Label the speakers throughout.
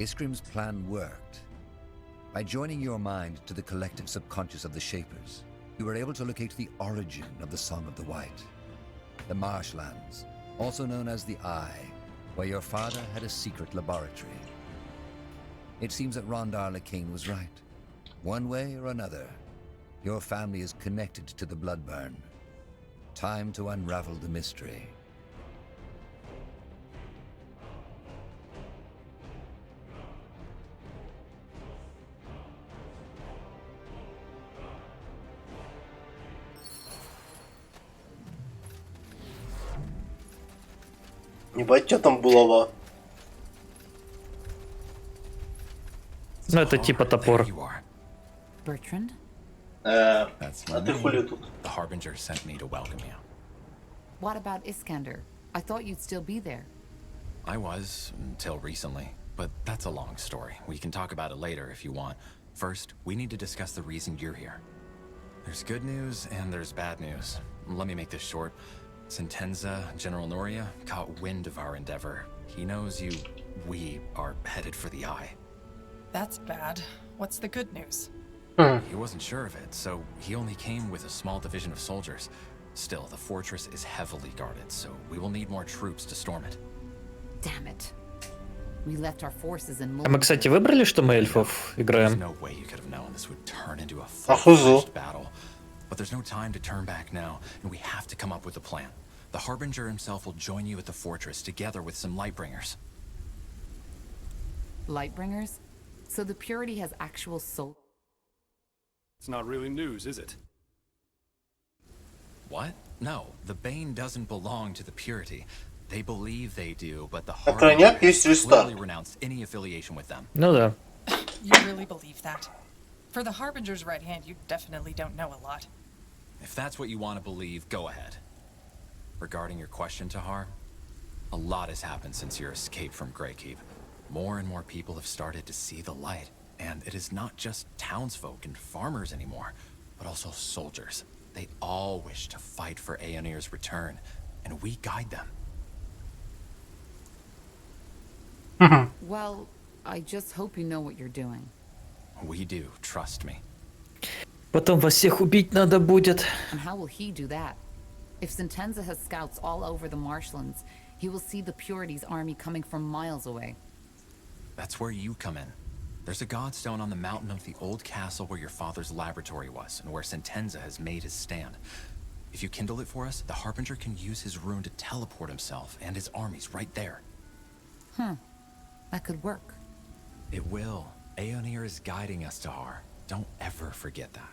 Speaker 1: Iskrim's plan worked. By joining your mind to the collective subconscious of the Shapers, you were able to locate the origin of the Song of the White. The marshlands, also known as the Eye, where your father had a secret laboratory. It seems that Rondar the King was right. One way or another, your family is connected to the Bloodburn. Time to unravel the mystery.
Speaker 2: Ебать, что там булава?
Speaker 3: Ну, это типа топор.
Speaker 4: Bertrand?
Speaker 2: А ты хули тут?
Speaker 5: The Harbinger sent me to welcome you.
Speaker 4: What about Iskander? I thought you'd still be there.
Speaker 5: I was, until recently. But that's a long story. We can talk about it later if you want. First, we need to discuss the reason you're here. There's good news and there's bad news. Let me make this short. Sentenza, General Noria, caught wind of our endeavor. He knows we are headed for the Eye.
Speaker 6: That's bad. What's the good news?
Speaker 5: He wasn't sure of it, so he only came with a small division of soldiers. Still, the fortress is heavily guarded, so we will need more troops to storm it.
Speaker 4: Damn it. We left our forces in
Speaker 3: А мы, кстати, выбрали, что мы эльфов
Speaker 5: There's
Speaker 3: играем?
Speaker 5: no way you could have known this would turn into a
Speaker 2: Похоже.
Speaker 5: full-fledged battle. But there's no time to turn back now, and we have to come up with a plan. The Harbinger himself will join you at the fortress, together with some Lightbringers.
Speaker 4: Lightbringers? So the Purity has actual soul?
Speaker 7: It's not really news, is it?
Speaker 5: What? No, the Bane doesn't belong to the Purity. They believe they do, but the
Speaker 2: Охраняк
Speaker 5: Harbinger
Speaker 2: есть
Speaker 5: has
Speaker 2: рестарт.
Speaker 5: clearly renounced any affiliation with them.
Speaker 3: Ну да.
Speaker 6: You really believe that? For the Harbinger's right hand, you definitely don't know a lot.
Speaker 5: If that's what you want to believe, go ahead. Regarding your question, Tahar, a lot has happened since your escape from Greykeep. More and more people have started to see the light, and it is not just townsfolk and farmers anymore, but also soldiers. They all wish to fight for Aeonir's return, and we guide them.
Speaker 4: Well, I just hope you know what you're doing.
Speaker 5: We do, trust me.
Speaker 3: Потом вас всех убить надо будет.
Speaker 4: And how will he do that? If Sentenza has scouts all over the marshlands, he will see the Purity's army coming from miles away.
Speaker 5: That's where you come in. There's a godstone on the mountain of the old castle where your father's laboratory was, and where Sentenza has made his stand. If you kindle it for us, the Harbinger can use his rune to teleport himself and his armies right there.
Speaker 4: That could work.
Speaker 5: It will. Aeonir is guiding us, Tahar. Don't ever forget that.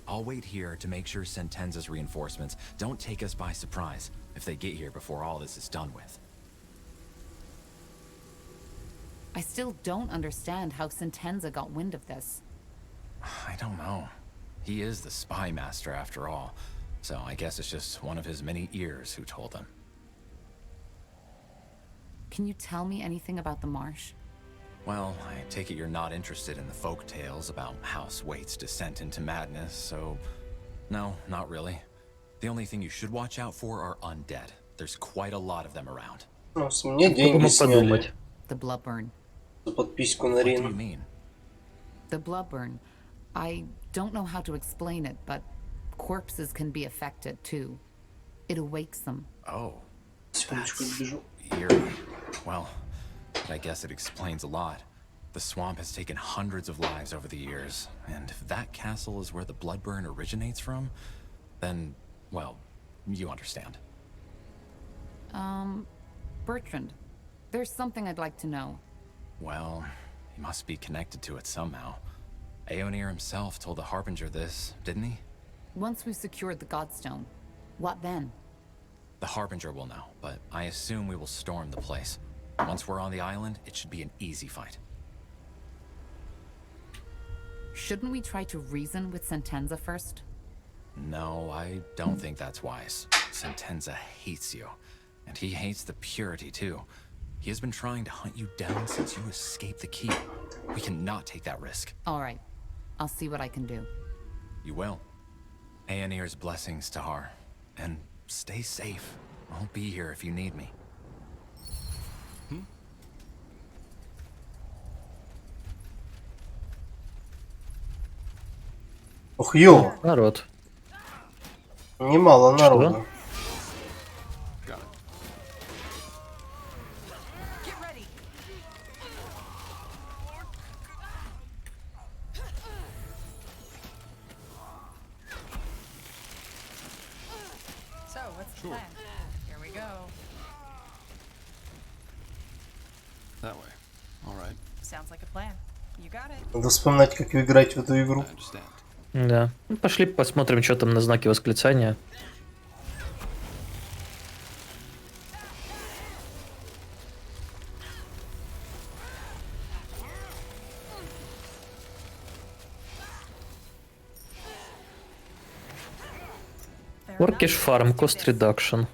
Speaker 5: I'll wait here to make sure Sentenza's reinforcements don't take us by surprise if they get here before all this is done with.
Speaker 4: I still don't understand how Sentenza got wind of this.
Speaker 5: I don't know. He is the spy master after all, so I guess it's just one of his many ears who told him.
Speaker 4: Can you tell me anything about the marsh?
Speaker 5: Well, I take it you're not interested in the folk tales about House Waite's descent into madness, so... No, not really. The only thing you should watch out for are undead. There's quite a lot of them around.
Speaker 2: Ну, с меня деньги
Speaker 3: Попробуем
Speaker 2: сняли
Speaker 3: подумать.
Speaker 4: The Bloodburn.
Speaker 2: за подписку на
Speaker 5: What do you
Speaker 2: Рин.
Speaker 5: mean?
Speaker 4: The Bloodburn. I don't know how to explain it, but corpses can be affected too. It awakes them.
Speaker 5: Oh,
Speaker 2: Секундочку, бежу.
Speaker 5: eerie. Well, I guess it explains a lot. The swamp has taken hundreds of lives over the years, and if that castle is where the Bloodburn originates from, then, well, you understand.
Speaker 4: Bertrand, there's something I'd like to know.
Speaker 5: Well, he must be connected to it somehow. Aeonir himself told the Harbinger this, didn't he?
Speaker 4: Once we've secured the Godstone, what then?
Speaker 5: The Harbinger will know, but I assume we will storm the place. Once we're on the island, it should be an easy fight.
Speaker 4: Shouldn't we try to reason with Sentenza first?
Speaker 5: No, I don't think that's wise. Sentenza hates you, and he hates the Purity too. He has been trying to hunt you down since you escaped the keep. We cannot take that risk.
Speaker 4: All right, I'll see what I can do.
Speaker 5: You will. Aeonir's blessings, Tahar. And stay safe. I'll be here if you need me.
Speaker 2: Ух, ё,
Speaker 3: Народ.
Speaker 2: немало
Speaker 3: Что?
Speaker 2: народу.
Speaker 7: Got it.
Speaker 6: Get ready. So, what's the
Speaker 7: Sure.
Speaker 6: plan? Here we go.
Speaker 7: That way. All right.
Speaker 6: Sounds like a plan. You got it.
Speaker 2: Надо вспоминать, как играть в эту игру.
Speaker 7: I understand.
Speaker 3: Да. Ну, пошли посмотрим, что там на знаке восклицания.
Speaker 6: Fair
Speaker 3: Orcish
Speaker 6: enough.
Speaker 3: Farm,
Speaker 6: Let's do
Speaker 3: Cost
Speaker 6: this.
Speaker 3: Reduction.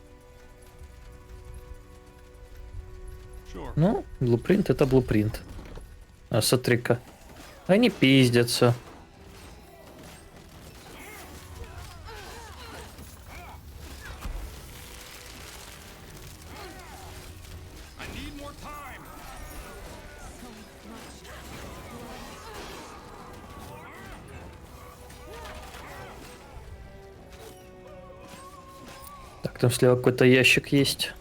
Speaker 7: Sure.
Speaker 3: Ну, блупринт это блупринт. А, смотри-ка. Они пиздятся.
Speaker 7: I need more time.
Speaker 3: Так, там слева какой-то ящик есть.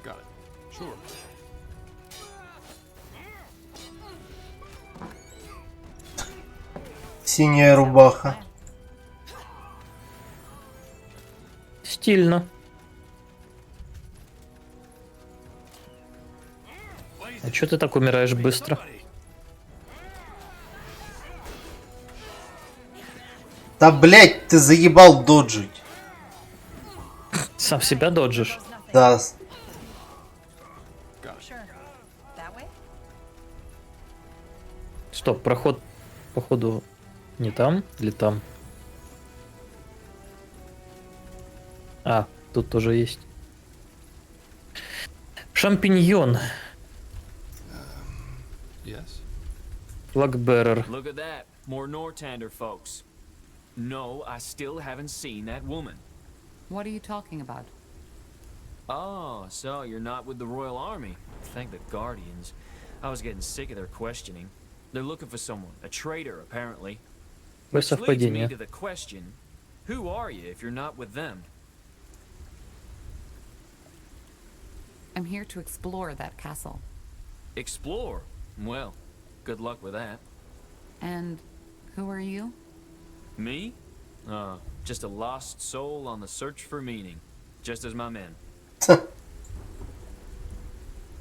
Speaker 7: Got it. Sure.
Speaker 2: Синяя рубаха.
Speaker 3: Стильно. А чё ты так умираешь быстро?
Speaker 2: Да, блять, ты заебал доджить.
Speaker 3: Сам себя доджишь?
Speaker 2: Да,
Speaker 6: Sure. That way?
Speaker 3: Стоп, проход, походу, не там или там? А, тут тоже есть. Шампиньон.
Speaker 7: Yes.
Speaker 3: Флагберер.
Speaker 8: Look at that. More Nortander folks. No, I still haven't seen that woman.
Speaker 4: What are you talking about?
Speaker 8: Oh, so you're not with the Royal Army. Thank the Guardians. I was getting sick of their questioning. They're looking for someone, a traitor, apparently.
Speaker 3: Какое
Speaker 8: Which leads me
Speaker 3: совпадение.
Speaker 8: to the question, who are you if you're not with them?
Speaker 4: I'm here to explore that castle.
Speaker 8: Explore? Well, good luck with that.
Speaker 4: And who are you?
Speaker 8: Me? Just a lost soul on the search for meaning. Just as my men.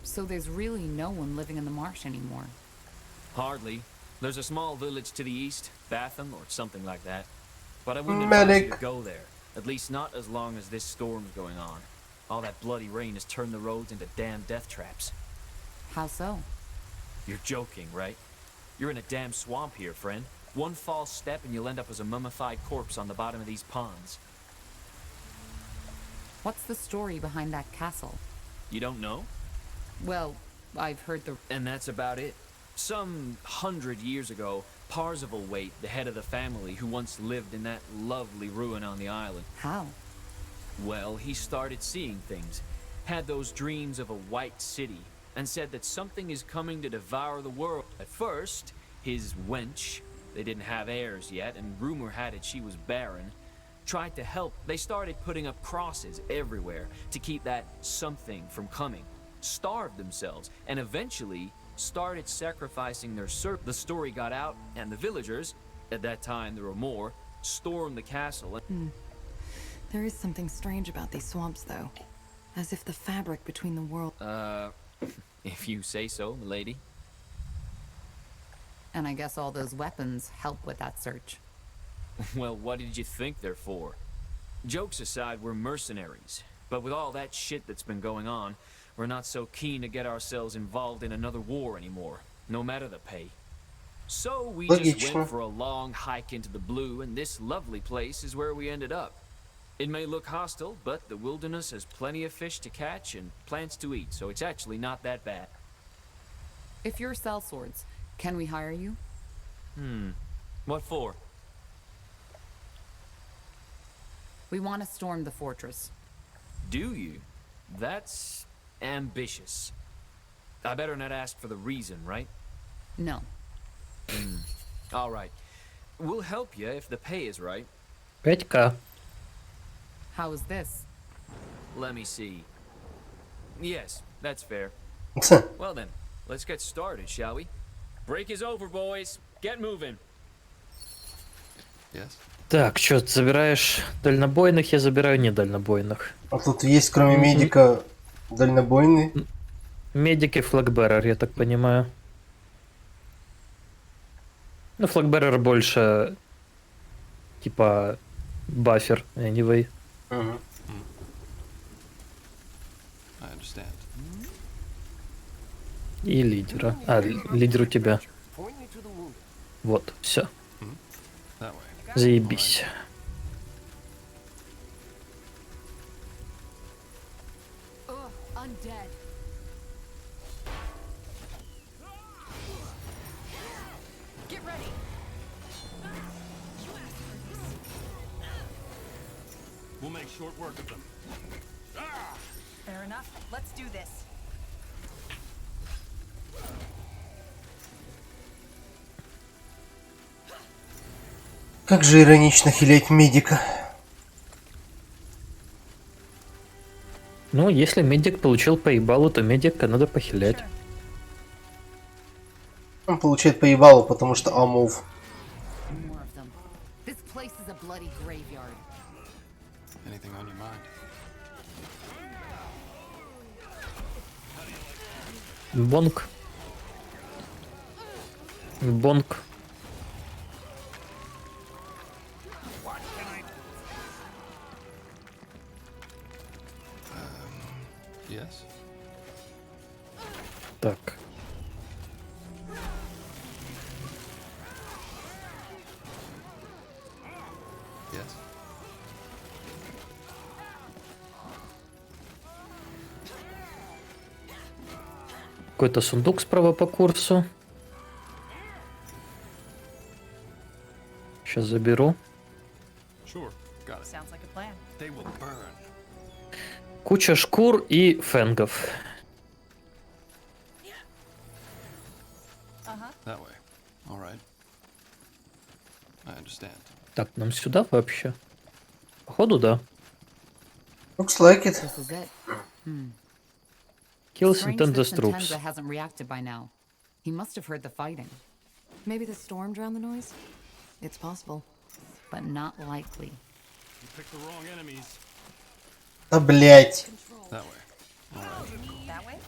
Speaker 4: So there's really no one living in the marsh anymore.
Speaker 8: Hardly. There's a small village to the east, Batham or something like that. But I wouldn't advise you to
Speaker 2: Medic.
Speaker 8: go there. At least not as long as this storm's going on. All that bloody rain has turned the roads into damn death traps.
Speaker 4: How so?
Speaker 8: You're joking, right? You're in a damn swamp here, friend. One false step and you'll end up as a mummified corpse on the bottom of these ponds.
Speaker 4: What's the story behind that castle?
Speaker 8: You don't know?
Speaker 4: Well, I've heard the...
Speaker 8: And that's about it. Some 100 years ago, Parzivalwaite, the head of the family who once lived in that lovely ruin on the island,
Speaker 4: How?
Speaker 8: well, he started seeing things, had those dreams of a white city, and said that something is coming to devour the world. At first, his wench, they didn't have heirs yet, and rumor had it she was barren, tried to help. They started putting up crosses everywhere to keep that something from coming, starved themselves, and eventually started sacrificing their The story got out, and the villagers, at that time there were more, stormed the castle.
Speaker 9: There is something strange about these swamps, though. As if the fabric between the world...
Speaker 8: If you say so, milady.
Speaker 4: And I guess all those weapons help with that search.
Speaker 8: Well, what did you think they're for? Jokes aside, we're mercenaries. But with all that shit that's been going on, we're not so keen to get ourselves involved in another war anymore, no matter the pay. So we just
Speaker 2: Логично.
Speaker 8: went for a long hike into the blue, and this lovely place is where we ended up. It may look hostile, but the wilderness has plenty of fish to catch and plants to eat, so it's actually not that bad.
Speaker 4: If you're sellswords, can we hire you?
Speaker 8: What for?
Speaker 4: We want to storm the fortress.
Speaker 8: Do you? That's ambitious. I better not ask for the reason, right?
Speaker 4: No.
Speaker 8: All right. We'll help you if the pay is right.
Speaker 3: 5К.
Speaker 4: How is this?
Speaker 8: Let me see. Yes, that's fair. Well then, let's get started, shall we? Break is over, boys. Get moving.
Speaker 7: Yes.
Speaker 3: Так, что, ты забираешь дальнобойных, я забираю недальнобойных.
Speaker 2: А тут есть, кроме медика, дальнобойный?
Speaker 3: Медики флагберер, я так понимаю. Ну, флагберер больше типа бафер, anyway.
Speaker 2: Угу.
Speaker 7: I understand.
Speaker 3: И лидера. А, лидер у тебя. Вот, все.
Speaker 7: That way.
Speaker 3: Заебись.
Speaker 4: Ugh, undead. Get ready.
Speaker 7: We'll make short work of them.
Speaker 6: Fair enough. Let's do this.
Speaker 2: Как же иронично хилять медика.
Speaker 3: Ну, если медик получил поебалу, то медика надо похилять.
Speaker 6: Sure.
Speaker 2: Он получает поебалу, потому что амув.
Speaker 4: More of them. This place is a bloody graveyard.
Speaker 7: Anything on your mind?
Speaker 3: Бонг. Бонг.
Speaker 7: Yes.
Speaker 3: Так.
Speaker 7: Yes.
Speaker 3: Какой-то сундук справа по курсу. Сейчас заберу.
Speaker 7: Sure. Got it.
Speaker 6: Sounds like a plan.
Speaker 7: They will burn.
Speaker 3: Куча шкур и фенгов.
Speaker 7: That way. All right. I understand.
Speaker 3: Так, нам сюда вообще? Походу, да.
Speaker 2: Looks like it.
Speaker 4: This is it.
Speaker 3: Kills
Speaker 4: Strange
Speaker 3: Nintendo's
Speaker 4: that
Speaker 3: troops.
Speaker 4: Nintendo hasn't reacted by now. He must have heard the fighting,
Speaker 9: Maybe the storm drowned the noise? It's possible.
Speaker 4: but not likely.
Speaker 7: You picked the wrong enemies.
Speaker 2: Да блять.
Speaker 7: That way.
Speaker 6: That way?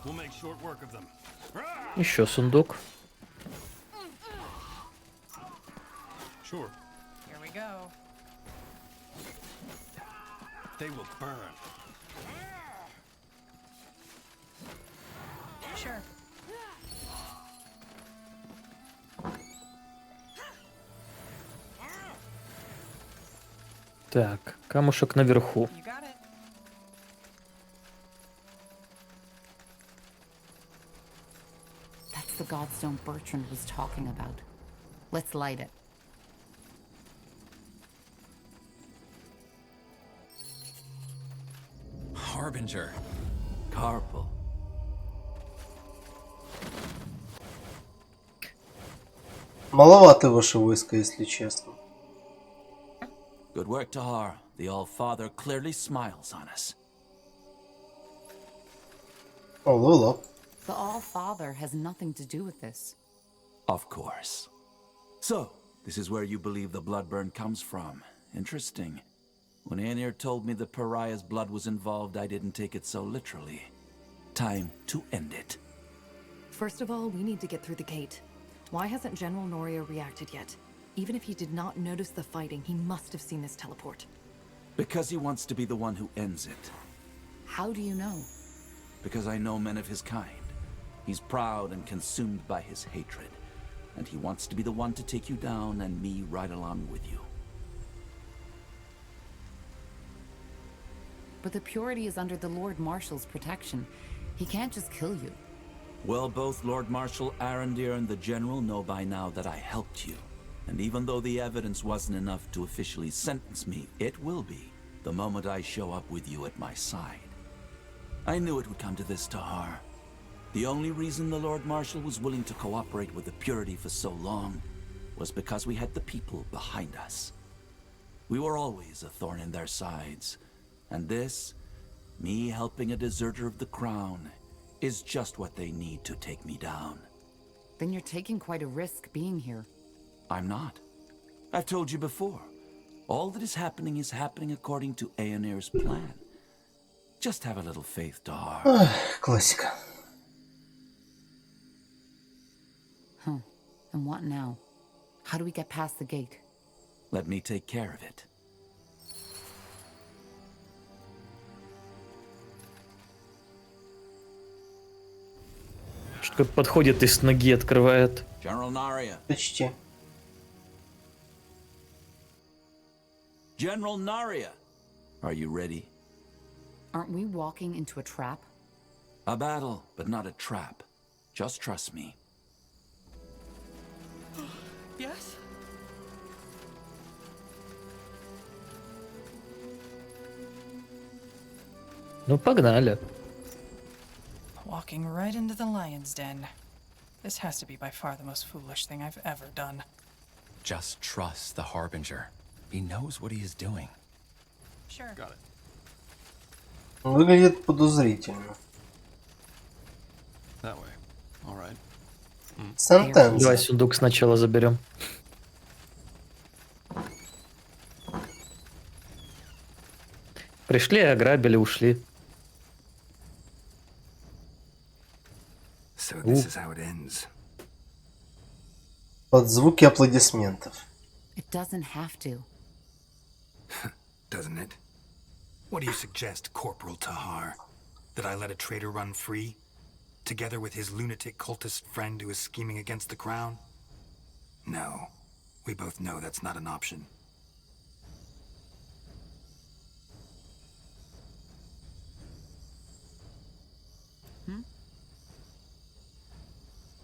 Speaker 7: We'll make short work of them.
Speaker 3: Еще сундук.
Speaker 7: Sure.
Speaker 6: Here we go.
Speaker 7: They will burn.
Speaker 6: Sure.
Speaker 3: Так, камушек наверху.
Speaker 6: You got it.
Speaker 4: That's the godstone Bertrand was talking about. Let's light it.
Speaker 5: Harbinger.
Speaker 8: Carpal.
Speaker 2: Маловато ваше войско, если честно.
Speaker 10: Good work, Tahar. The All-Father clearly smiles on us.
Speaker 2: О, level up.
Speaker 4: The All-Father has nothing to do with this.
Speaker 10: Of course. So, this is where you believe the bloodburn comes from. Interesting. When Aenir told me the pariah's blood was involved, I didn't take it so literally. Time to end it.
Speaker 9: First of all, we need to get through the gate. Why hasn't General Noria reacted yet? Even if he did not notice the fighting, he must have seen this teleport.
Speaker 10: Because he wants to be the one who ends it.
Speaker 4: How do you know?
Speaker 10: Because I know men of his kind. He's proud and consumed by his hatred. And he wants to be the one to take you down and me right along with you.
Speaker 4: But the Purity is under the Lord Marshal's protection. He can't just kill you.
Speaker 10: Well, both Lord Marshal Arendir and the General know by now that I helped you. And even though the evidence wasn't enough to officially sentence me, it will be the moment I show up with you at my side. I knew it would come to this, Tahar. The only reason the Lord Marshal was willing to cooperate with the Purity for so long was because we had the people behind us. We were always a thorn in their sides. And this, me helping a deserter of the crown, is just what they need to take me down.
Speaker 4: Then you're taking quite a risk being here.
Speaker 10: I'm not. I've told you before. All that is happening according to Aenir's plan. Just have a little faith, Tahar.
Speaker 2: Классика.
Speaker 4: Huh. And what now? How do we get past the gate?
Speaker 10: Let me take care of it.
Speaker 3: Что-то подходит и с ноги открывает.
Speaker 10: General Narya.
Speaker 2: Почти.
Speaker 10: General Narya. Are you ready?
Speaker 4: Aren't we walking into a trap?
Speaker 10: A battle, but not a trap. Just trust me.
Speaker 6: Yes?
Speaker 3: Ну, погнали.
Speaker 6: Walking right into the lion's den. This has to be by far the most foolish thing I've ever done.
Speaker 5: Just trust the Harbinger. He knows what he is doing.
Speaker 6: Sure.
Speaker 7: Got it.
Speaker 2: Выглядит подозрительно.
Speaker 7: That way. All right.
Speaker 3: Давай
Speaker 2: Сентенция.
Speaker 3: сундук сначала заберем. Пришли, ограбили, ушли.
Speaker 11: So this is how it ends.
Speaker 2: Под звуки аплодисментов.
Speaker 4: It doesn't have to.
Speaker 11: Doesn't it? What do you suggest, Corporal Tahar? That I let a traitor run free? Together with his lunatic cultist friend who is scheming against the crown? No. We both know that's not an option.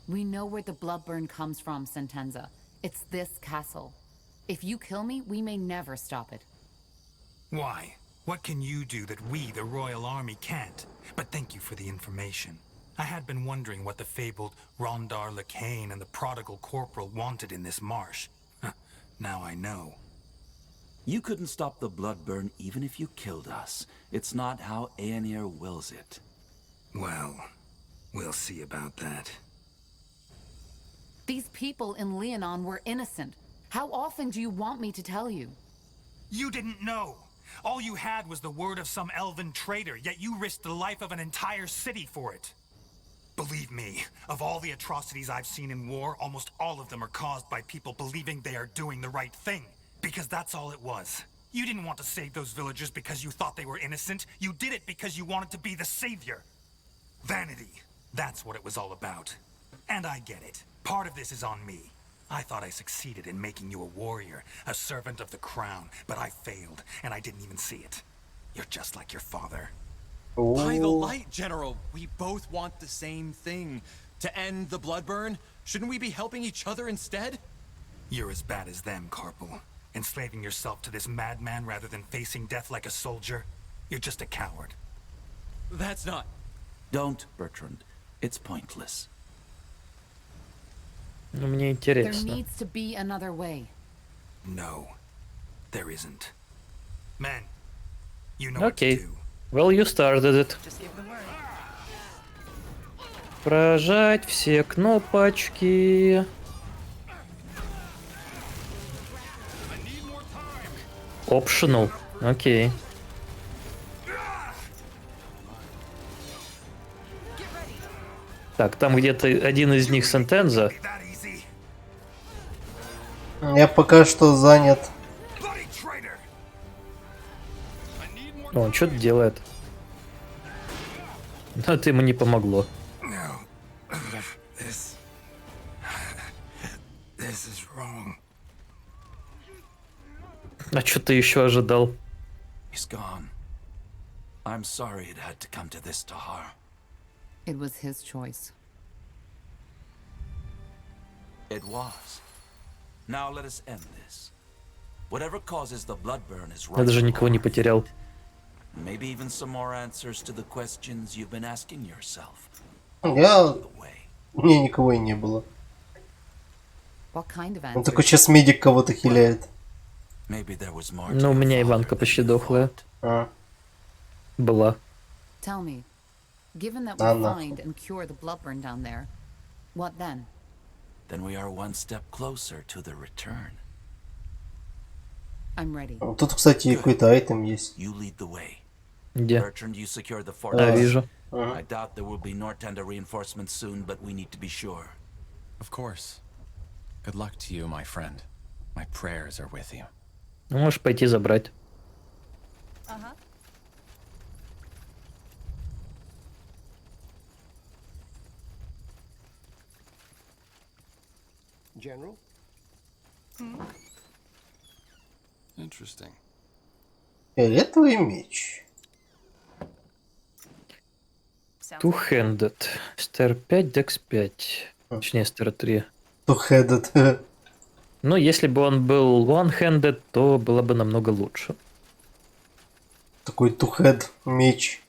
Speaker 4: We know where the bloodburn comes from, Sentenza. It's this castle. If you kill me, we may never stop it.
Speaker 11: Why? What can you do that we, the Royal Army, can't? But thank you for the information. I had been wondering what the fabled Rondar Lacane and the prodigal corporal wanted in this marsh. Now I know.
Speaker 10: You couldn't stop the bloodburn even if you killed us. It's not how Aenir wills it.
Speaker 11: Well, we'll see about that.
Speaker 4: These people in Leonon were innocent. How often do you want me to tell you?
Speaker 11: You didn't know! All you had was the word of some elven traitor, yet you risked the life of an entire city for it. Believe me, of all the atrocities I've seen in war, almost all of them are caused by people believing they are doing the right thing. Because that's all it was. You didn't want to save those villagers because you thought they were innocent. You did it because you wanted to be the savior. Vanity. That's what it was all about. And I get it. Part of this is on me. I thought I succeeded in making you a warrior, a servant of the crown, but I failed, and I didn't even see it. You're just like your father.
Speaker 5: By the light, General, we both want the same thing. To end the bloodburn, shouldn't we be helping each other instead?
Speaker 11: You're as bad as them, Corporal. Enslaving yourself to this madman rather than facing death like a soldier. You're just a coward.
Speaker 5: That's not...
Speaker 10: Don't, Bertrand. It's pointless.
Speaker 3: Ну, мне
Speaker 4: There
Speaker 3: интересно.
Speaker 4: needs to be another way.
Speaker 11: No, there isn't. Men, you know what to
Speaker 3: Окей.
Speaker 11: do.
Speaker 3: Well, you started it.
Speaker 6: Just give the word.
Speaker 3: Прожать все кнопочки. Optional. Окей. Так, там где-то один из них Сентенза.
Speaker 11: That easy?
Speaker 2: Я пока что занят.
Speaker 11: Bloody traitor!
Speaker 3: О, он что-то делает. Но это ему не помогло.
Speaker 11: No. This is wrong.
Speaker 3: А что ты еще ожидал?
Speaker 10: He's gone. I'm sorry it had to come to this, Tahar.
Speaker 4: It was his choice.
Speaker 10: It was. Now let us end this. Whatever causes the blood burn is right.
Speaker 3: Я даже никого не потерял.
Speaker 10: Maybe even some more answers to the questions you've been asking yourself.
Speaker 2: У меня никого и не было.
Speaker 4: What kind of
Speaker 2: Он
Speaker 4: answers?
Speaker 2: только сейчас медик кого-то хиляет.
Speaker 3: Ну, у меня Иванка почти дохлая. Была.
Speaker 4: Tell me, given that we find and cure the blood burn down there, what then?
Speaker 10: Then we are one step closer to the return.
Speaker 4: I'm ready.
Speaker 2: Тут, кстати, какой-то айтем есть.
Speaker 10: You lead the way.
Speaker 3: Где?
Speaker 10: Bertrand, you secure the
Speaker 3: Да,
Speaker 10: fortress.
Speaker 3: вижу.
Speaker 10: I doubt there will be Nortender reinforcements soon, but we need to be sure.
Speaker 5: Of course. Good luck to you, my friend. My prayers are with you.
Speaker 3: Ну, можешь пойти забрать.
Speaker 7: General? Interesting.
Speaker 2: Фиолетовый меч.
Speaker 3: Two-handed. Стер 5, Dex 5. Точнее, Стер 3.
Speaker 2: Two-handed.
Speaker 3: Ну, если бы он был one-handed, то было бы намного лучше.
Speaker 2: Такой two-head меч.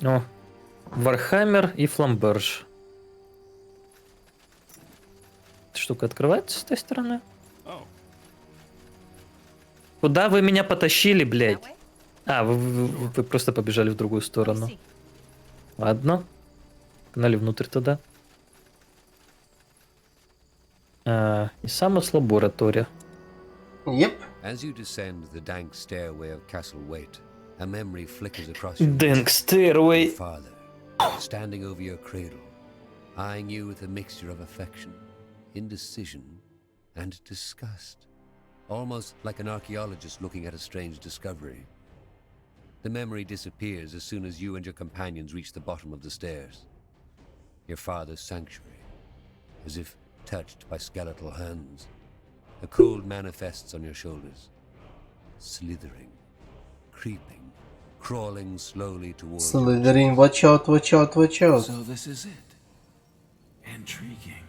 Speaker 3: О, Вархаммер и Фламберж. Эта штука открывается с той стороны? Куда вы меня потащили, блядь? А, вы просто побежали в другую сторону. Ладно. Погнали внутрь туда. И самос лаборатория.
Speaker 2: Yep.
Speaker 1: As you descend the dank stairway of Castle Waite, a memory flickers across your
Speaker 3: Dank stairway.
Speaker 1: Your father, standing over your cradle, eyeing you with a mixture of affection, indecision, and disgust, almost like an archaeologist looking at a strange discovery. The memory disappears as soon as you and your companions reach the bottom of the stairs. Your father's sanctuary, as if touched by skeletal hands. A cold manifests on your shoulders, slithering, creeping, crawling slowly towards you.
Speaker 2: Slytherin, watch out, watch out, watch out.
Speaker 10: So this is it. Intriguing.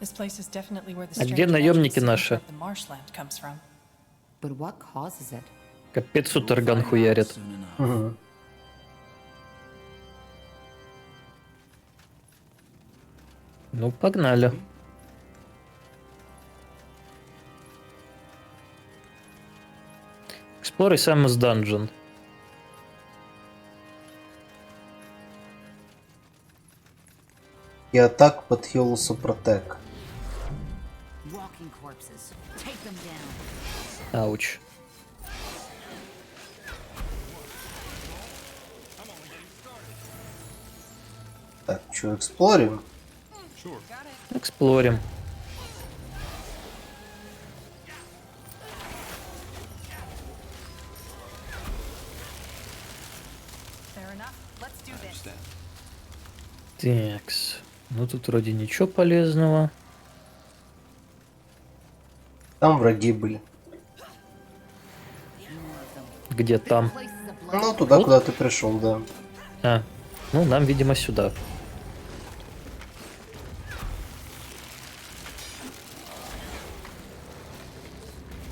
Speaker 6: This place is definitely where the
Speaker 3: А где наемники наши?
Speaker 6: the marshland comes from.
Speaker 4: But what causes it?
Speaker 3: Капец, Сутерган хуярит. Ну, погнали. Explore Samus Dungeon.
Speaker 2: И атак под Хилусу Протек.
Speaker 4: Walking corpses. Take them down.
Speaker 3: Ауч.
Speaker 2: Так, что, эксплорим?
Speaker 3: Эксплорим. Такс. Ну тут вроде ничего полезного.
Speaker 2: Там враги были.
Speaker 3: Где там?
Speaker 2: Ну, туда, куда ты пришел, да.
Speaker 3: А, ну нам, видимо, сюда.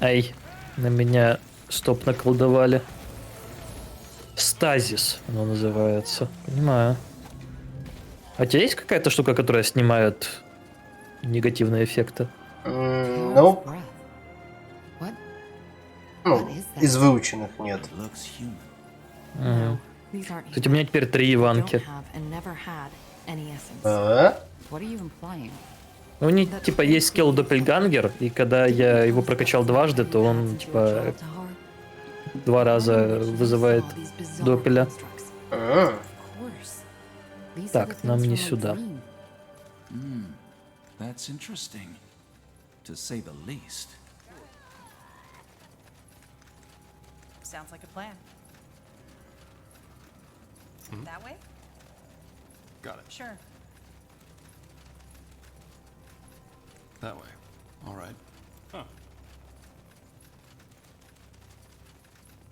Speaker 3: Ай, на меня стоп наколдовали. Стазис оно называется. Понимаю. А у тебя есть какая-то штука, которая снимает негативные эффекты?
Speaker 2: Ну, из выученных нет.
Speaker 3: Угу. Кстати, у меня теперь 3 Иванки. Ну, у них, типа, есть скилл Доппельгангер, и когда я его прокачал дважды, то он, типа, 2 раза вызывает Доппеля. Так, нам не сюда.
Speaker 10: That's interesting, to say the least.
Speaker 6: Sounds like a plan. That way?
Speaker 7: Got it.
Speaker 6: Sure.
Speaker 7: That way. All right.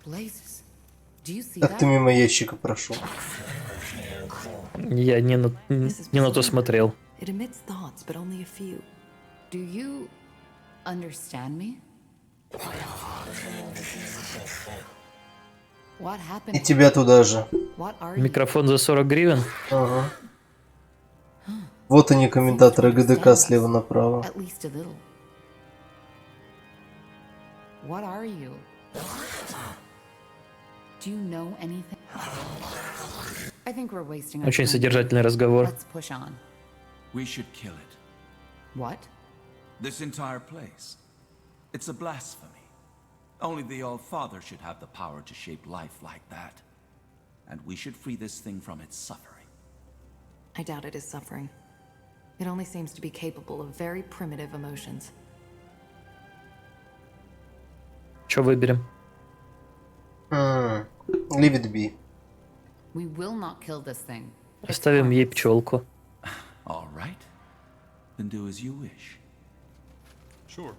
Speaker 4: Blazes. Do you see
Speaker 2: Как
Speaker 4: that?
Speaker 2: ты мимо ящика прошел?
Speaker 3: Я не на то смотрел.
Speaker 9: It emits thoughts, but only a few.
Speaker 4: Do you understand me? What happened?
Speaker 2: И тебя туда же.
Speaker 4: What are you?
Speaker 3: Микрофон за 40 гривен?
Speaker 2: Ага. Вот они, комментаторы ГДК слева направо.
Speaker 4: At least a little. What are you? Do you know anything? I think we're wasting our
Speaker 3: Очень
Speaker 4: time.
Speaker 3: содержательный разговор.
Speaker 4: Let's push on.
Speaker 10: We should kill it.
Speaker 4: What?
Speaker 10: This entire place. It's a blasphemy. Only the All-Father should have the power to shape life like that. And we should free this thing from its suffering.
Speaker 9: I doubt it is suffering. It only seems to be capable of very primitive emotions.
Speaker 3: Что выберем?
Speaker 2: Leave it be.
Speaker 4: We will not kill this thing.
Speaker 3: Оставим ей пчелку.
Speaker 10: All right. Then do as you wish.
Speaker 7: Sure.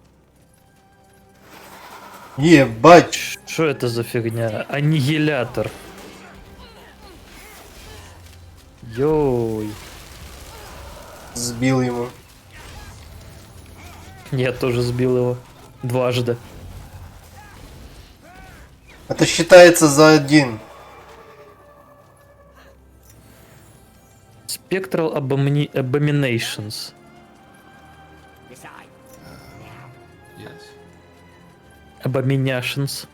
Speaker 2: Ебать!
Speaker 3: Что это за фигня? Аннигилятор. Йой.
Speaker 2: Сбил ему.
Speaker 3: Я тоже сбил его. Дважды.
Speaker 2: Это считается за один.
Speaker 3: Spectral Abominations.
Speaker 7: Yes.
Speaker 3: Abominations.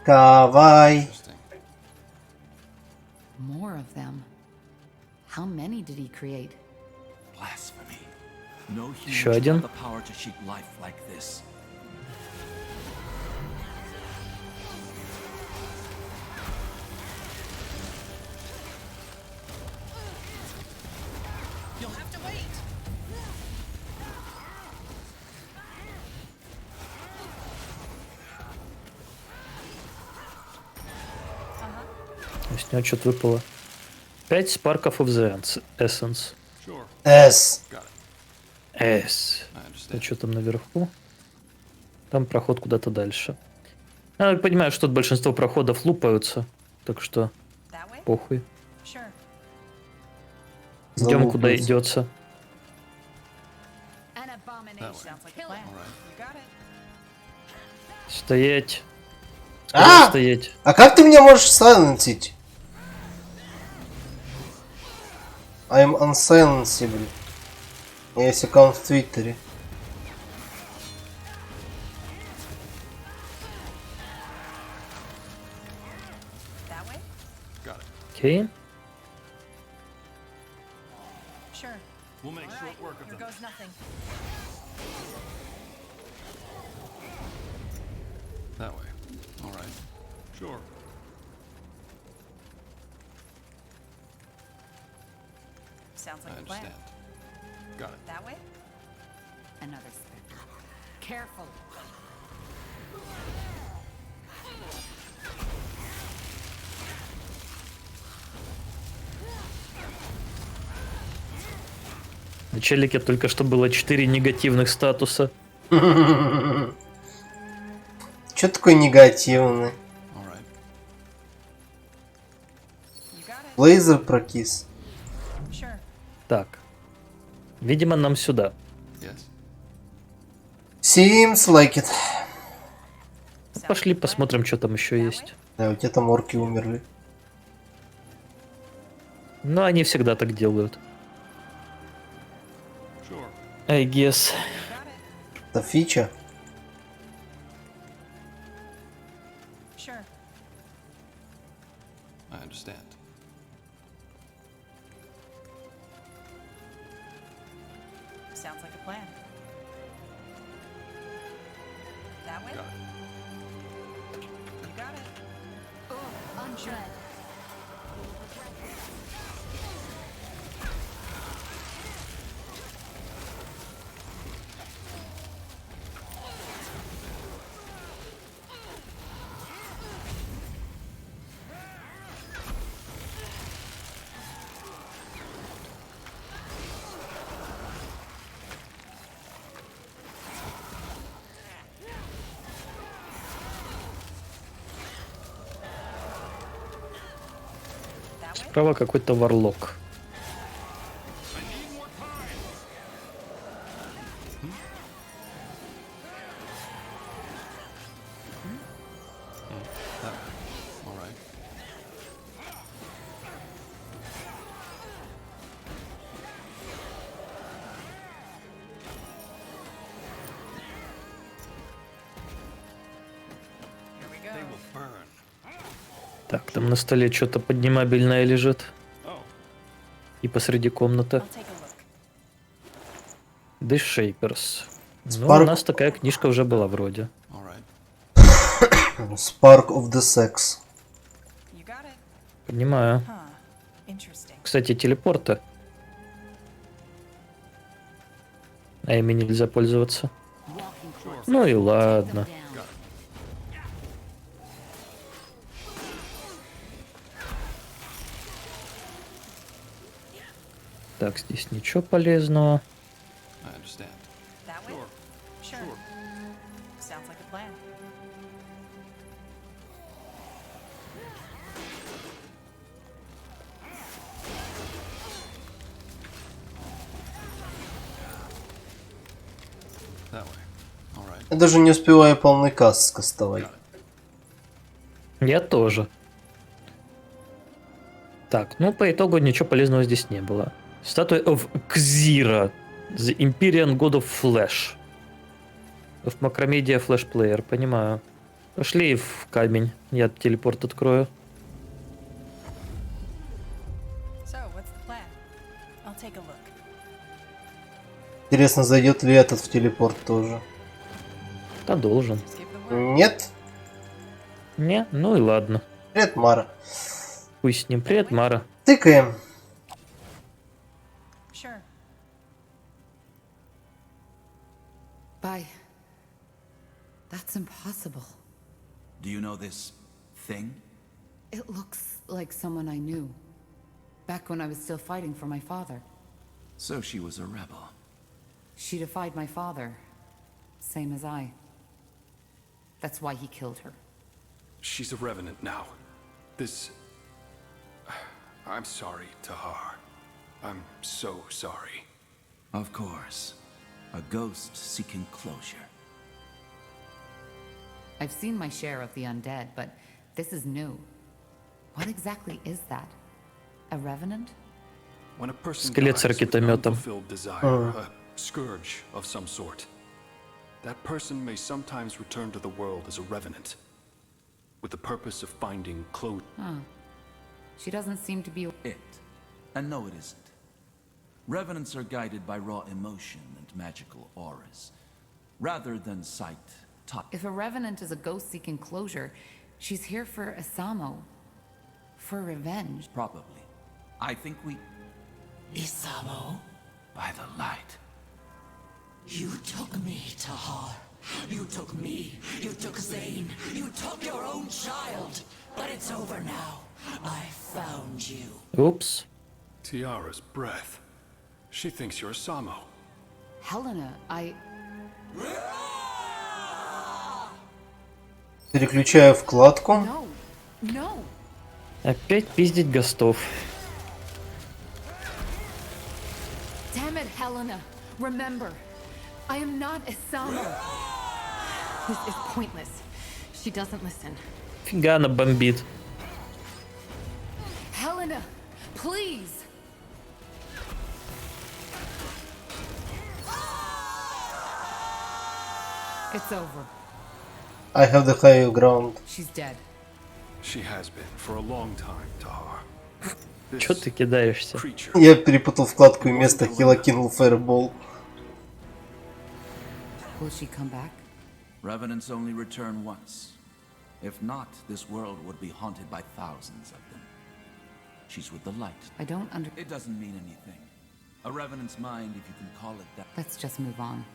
Speaker 2: Кавай.
Speaker 7: Interesting.
Speaker 4: More of them. How many did he create?
Speaker 10: Blasphemy. No human
Speaker 3: Еще
Speaker 10: should
Speaker 3: один.
Speaker 10: have the power to shape life like this.
Speaker 6: You'll have to wait.
Speaker 3: То есть у него что-то выпало. 5 Sparkов of the Essence.
Speaker 7: Sure.
Speaker 2: С.
Speaker 7: Got it.
Speaker 3: S.
Speaker 7: I
Speaker 3: А
Speaker 7: understand.
Speaker 3: что там наверху? Там проход куда-то дальше. Я понимаю, что тут большинство проходов лупаются. Так что
Speaker 6: That way?
Speaker 3: похуй.
Speaker 6: Sure.
Speaker 3: Идем куда
Speaker 2: Залупаются.
Speaker 3: идется.
Speaker 6: An abomination. Sounds like a plan.
Speaker 7: All right.
Speaker 6: You got it.
Speaker 3: Стоять.
Speaker 2: А!
Speaker 3: Стоять.
Speaker 2: А как ты меня можешь сайленсить? I'm unsilenceable. У меня есть аккаунт в Твиттере.
Speaker 6: That way?
Speaker 7: Got it.
Speaker 3: Окей.
Speaker 6: Sure.
Speaker 7: We'll make
Speaker 6: All
Speaker 7: short
Speaker 6: right.
Speaker 7: work of
Speaker 6: Here
Speaker 7: them.
Speaker 6: goes nothing.
Speaker 7: That way. All right. Sure.
Speaker 6: Sounds
Speaker 7: I
Speaker 6: like a plan.
Speaker 7: understand. Got it.
Speaker 6: That way?
Speaker 4: Another specter. Careful.
Speaker 3: На челике только что было 4 негативных статуса.
Speaker 2: Чё такой негативный?
Speaker 7: All right.
Speaker 6: You got it.
Speaker 2: Лазер прокис.
Speaker 6: Sure.
Speaker 3: Так. Видимо, нам сюда.
Speaker 7: Yes.
Speaker 2: Seems like it.
Speaker 6: Sounds
Speaker 3: Пошли
Speaker 6: like a plan.
Speaker 3: посмотрим, что там еще есть.
Speaker 2: Да, у тебя там орки умерли.
Speaker 3: Ну, они всегда так делают.
Speaker 7: Sure.
Speaker 3: I guess.
Speaker 6: You got it.
Speaker 2: Это фича.
Speaker 6: Sure.
Speaker 7: I understand.
Speaker 6: Sounds like a plan. That way?
Speaker 7: Got it.
Speaker 6: You got it.
Speaker 4: Unshred.
Speaker 3: Справа какой-то варлок.
Speaker 7: All right. They will burn.
Speaker 3: Так, там на столе что-то поднимабельное лежит. И посреди комнаты. The Shapers. Ну, у нас такая книжка уже была вроде.
Speaker 7: All right.
Speaker 2: Spark of the Sex.
Speaker 3: Понимаю. Кстати, телепорты. А ими нельзя пользоваться. Ну и ладно. Так, здесь ничего полезного.
Speaker 7: I understand.
Speaker 6: That way? Sure. Sounds like a plan.
Speaker 7: That way. All right.
Speaker 2: Я даже не успеваю полный каст скастовать.
Speaker 3: Я тоже. Так, ну по итогу ничего полезного здесь не было. Статуя of Xira. The Imperial God of Flash. В Macromedia Flash Player, понимаю. Пошли в камень. Я телепорт открою.
Speaker 6: So, what's the plan? I'll take a look.
Speaker 2: Интересно, зайдет ли этот в телепорт тоже?
Speaker 3: Да должен.
Speaker 2: Нет?
Speaker 3: Не? Ну и ладно.
Speaker 2: Привет, Мара.
Speaker 3: Пусть с ним. Привет, Мара.
Speaker 2: Тыкаем.
Speaker 6: Sure.
Speaker 4: Bye. That's impossible.
Speaker 10: Do you know this thing?
Speaker 4: It looks like someone I knew. Back when I was still fighting for my father.
Speaker 10: So she was a rebel.
Speaker 4: She defied my father. Same as I. That's why he killed her.
Speaker 12: She's a revenant now. This... I'm sorry, Tahar. I'm so sorry.
Speaker 10: Of course. A ghost seeking closure.
Speaker 4: I've seen my share of the undead, but this is new. What exactly is that? A revenant?
Speaker 12: When a person
Speaker 3: Скелет с
Speaker 12: dies with an
Speaker 3: ракетометом.
Speaker 12: unfulfilled desire, a scourge of some sort, that person may sometimes return to the world as a revenant, with the purpose of finding closure.
Speaker 4: Huh. She doesn't seem to be...
Speaker 10: It. And no, it isn't. Revenants are guided by raw emotion and magical auras, rather than sight, touch.
Speaker 4: If a revenant is a ghost seeking closure, she's here for Isamo. For revenge.
Speaker 10: Probably. I think we...
Speaker 13: Isamo?
Speaker 10: By the light.
Speaker 13: You took me, Tahar. You took me. You took Zane. You took your own child. But it's over now. I found you.
Speaker 3: Oops.
Speaker 12: Tiara's breath. She thinks you're Samo.
Speaker 4: Helena, I...
Speaker 2: Переключаю вкладку.
Speaker 4: No. No.
Speaker 3: Опять пиздить гостов.
Speaker 4: Damn it, Helena. Remember, I am not Isamo.
Speaker 9: This is pointless. She doesn't listen.
Speaker 3: Фига она бомбит.
Speaker 4: Helena, please. It's over.
Speaker 2: I have the high ground.
Speaker 4: She's dead.
Speaker 12: She has been for a long time, Tahar.
Speaker 3: Чё ты кидаешься?
Speaker 2: Я перепутал вкладку и вместо хила кинул Fireball.
Speaker 4: Will she come back?
Speaker 10: Revenants only return once. If not, this world would be haunted by thousands of them. She's with the light.
Speaker 4: I don't under...
Speaker 10: It doesn't mean anything. A revenant's mind, if you can call it that.
Speaker 4: Let's just move on.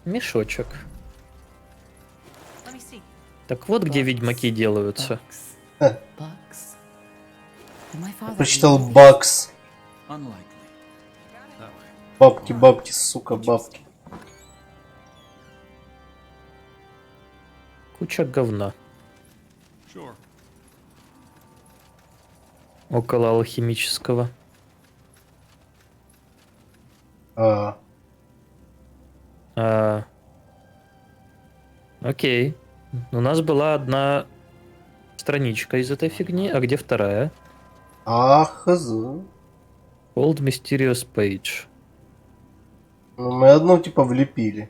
Speaker 3: Мешочек.
Speaker 6: Let me see.
Speaker 3: Так вот, где ведьмаки делаются.
Speaker 4: Bucks. Did my father...
Speaker 2: Прочитал бакс.
Speaker 10: Unlikely.
Speaker 2: Бабки, бабки, сука, бабки.
Speaker 3: Куча говна.
Speaker 12: Sure.
Speaker 3: Около алхимического. Окей. У нас была одна страничка из этой фигни, а где вторая?
Speaker 2: Хз.
Speaker 3: Old Mysterious Page.
Speaker 2: Ну, мы одну типа влепили.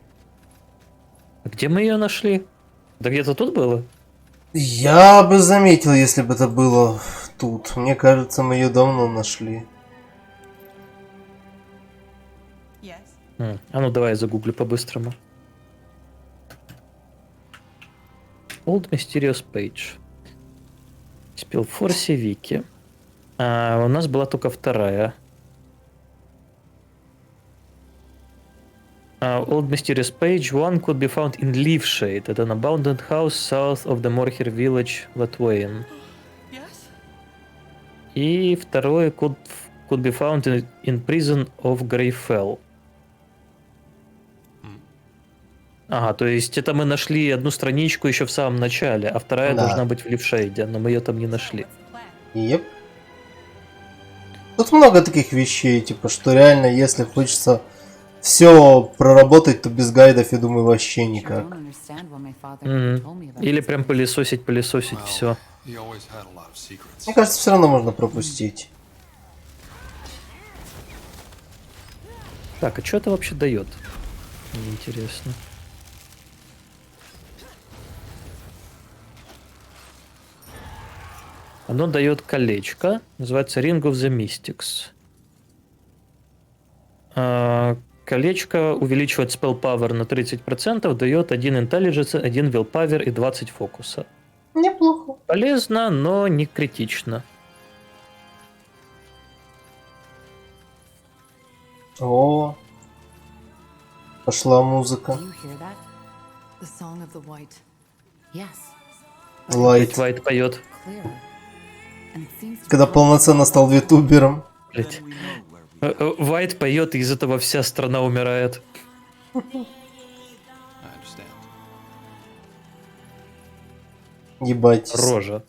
Speaker 3: А где мы ее нашли? Да где-то тут было?
Speaker 2: Я бы заметил, если бы это было тут. Мне кажется, мы ее давно нашли.
Speaker 6: Yes.
Speaker 3: А ну давай я загуглю по-быстрому. Old Mysterious Page. SpellForce Вики. У нас была только вторая. Old Mysterious Page 1 could be found in Leafshade at an abandoned house south of the Morher village, Latvian.
Speaker 6: Yes?
Speaker 3: И второе could be found in prison of Greyfell. Ага, то есть это мы нашли одну страничку еще в самом начале, а вторая должна быть в Лившейде, но мы ее там не нашли.
Speaker 2: Еп. Тут много таких вещей, типа, что реально, если хочется все проработать, то без гайдов, я думаю, вообще никак.
Speaker 3: Или прям пылесосить все.
Speaker 2: Мне кажется, все равно можно пропустить.
Speaker 3: Так, а что это вообще дает? Мне интересно. Оно дает колечко, называется Ring of the Mystics. Колечко увеличивает spell power на 30%, дает 1 intelligence, 1 willpower и 20 фокуса.
Speaker 2: Неплохо.
Speaker 3: Полезно, но не критично.
Speaker 2: О, пошла музыка.
Speaker 9: The song of the white.
Speaker 4: Yes.
Speaker 2: Лайт.
Speaker 3: White поет.
Speaker 2: Когда полноценно стал ютубером.
Speaker 3: Блять. White поет, и из этого вся страна умирает.
Speaker 2: Ебать.
Speaker 3: Рожа.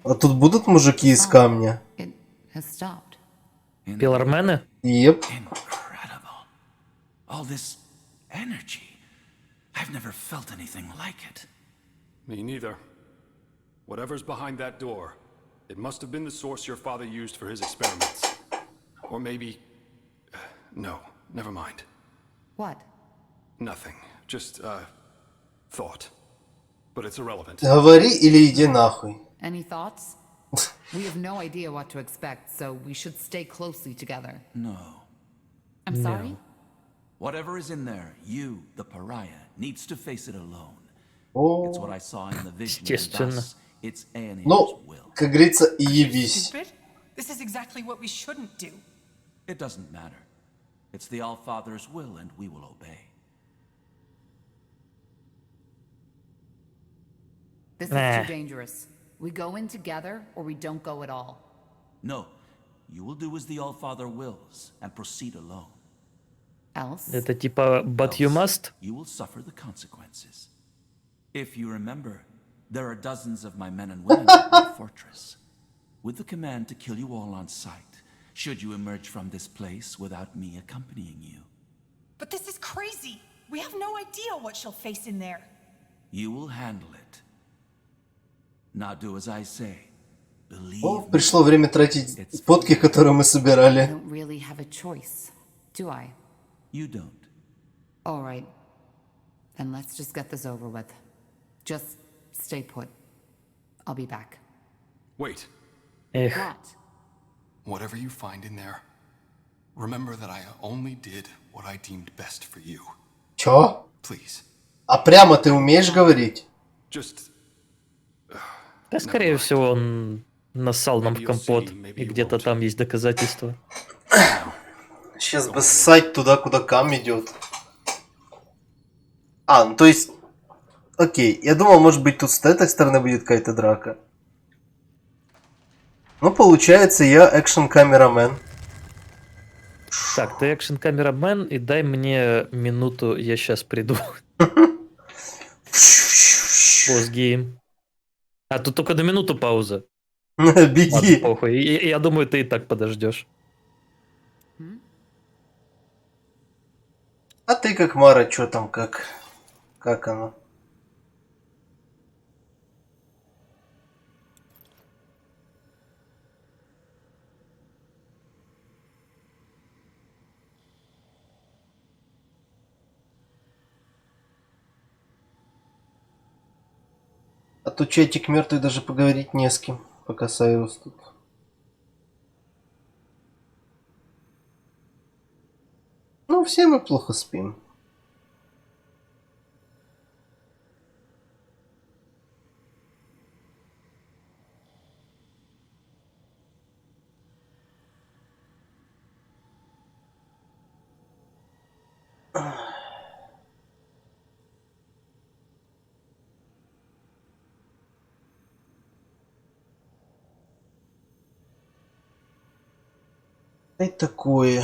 Speaker 2: А тут будут мужики из камня?
Speaker 3: Пилармены?
Speaker 2: Еп.
Speaker 10: All this energy. I've never felt anything like it.
Speaker 12: Me neither. Whatever's behind that door, it must have been the source your father used for his experiments. Or maybe... no, never mind.
Speaker 4: What?
Speaker 12: Nothing. Just, thought. But it's irrelevant.
Speaker 2: Говори или иди нахуй.
Speaker 4: Any thoughts? We have no idea what to expect, so we should stay closely together.
Speaker 10: No.
Speaker 4: I'm sorry?
Speaker 10: Whatever is in there, you, the pariah, needs to face it alone.
Speaker 2: О.
Speaker 10: It's what I saw in the vision.
Speaker 3: Естественно.
Speaker 10: It's Aeneas'
Speaker 2: Ну,
Speaker 10: will.
Speaker 2: как говорится, и ебись.
Speaker 6: Stupid? This is exactly what we shouldn't do.
Speaker 10: It doesn't matter. It's the All-Father's will, and we will obey.
Speaker 4: This is too dangerous. We go in together, or we don't go at all.
Speaker 10: No, you will do as the All-Father wills, and proceed alone.
Speaker 4: Else?
Speaker 3: Это типа but you must?
Speaker 10: You will suffer the consequences. If you remember, there are dozens of my men and women in the fortress, with the command to kill you all on sight, should you emerge from this place without me accompanying you.
Speaker 6: But this is crazy. We have no idea what she'll face in there.
Speaker 10: You will handle it. Now do as I say. Believe
Speaker 2: О,
Speaker 10: me.
Speaker 2: пришло время тратить фотки, которые мы
Speaker 4: I
Speaker 2: собирали.
Speaker 4: don't really have a choice, do I?
Speaker 10: You don't.
Speaker 4: All right. Then let's just get this over with. Just stay put. I'll be back.
Speaker 12: Wait.
Speaker 3: Эх.
Speaker 4: What?
Speaker 12: Whatever you find in there, remember that I only did what I deemed best for you.
Speaker 2: Чё?
Speaker 12: Please.
Speaker 2: А прямо ты умеешь говорить?
Speaker 12: Just...
Speaker 3: Да, скорее всего, он нассал нам в компот, и где-то там есть доказательства.
Speaker 2: Сейчас бы ссать туда, куда кам идет. А, ну то есть... Окей, я думал, может быть, тут с этой стороны будет какая-то драка. Ну, получается, я экшн-камерамен.
Speaker 3: Так, ты экшн-камерамен, и дай мне минуту, я сейчас приду. Постгейм. А тут только на минуту пауза.
Speaker 2: Беги.
Speaker 3: Ладно, похуй. Я думаю, ты и так подождешь.
Speaker 2: А ты как Мара, что там, как оно? А то чатик мертвый, даже поговорить не с кем, пока Сайрус тут. Ну, все мы плохо спим. И такое.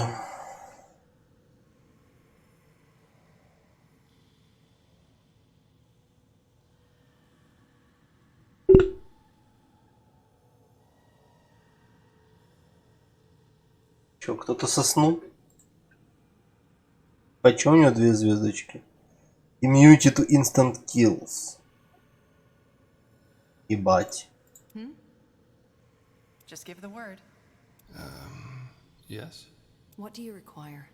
Speaker 2: Че, кто-то соснул? Почему у него 2 звездочки? Immunity to instant kills. Ебать.
Speaker 6: Just give the word.
Speaker 7: Yes?
Speaker 9: What do you require?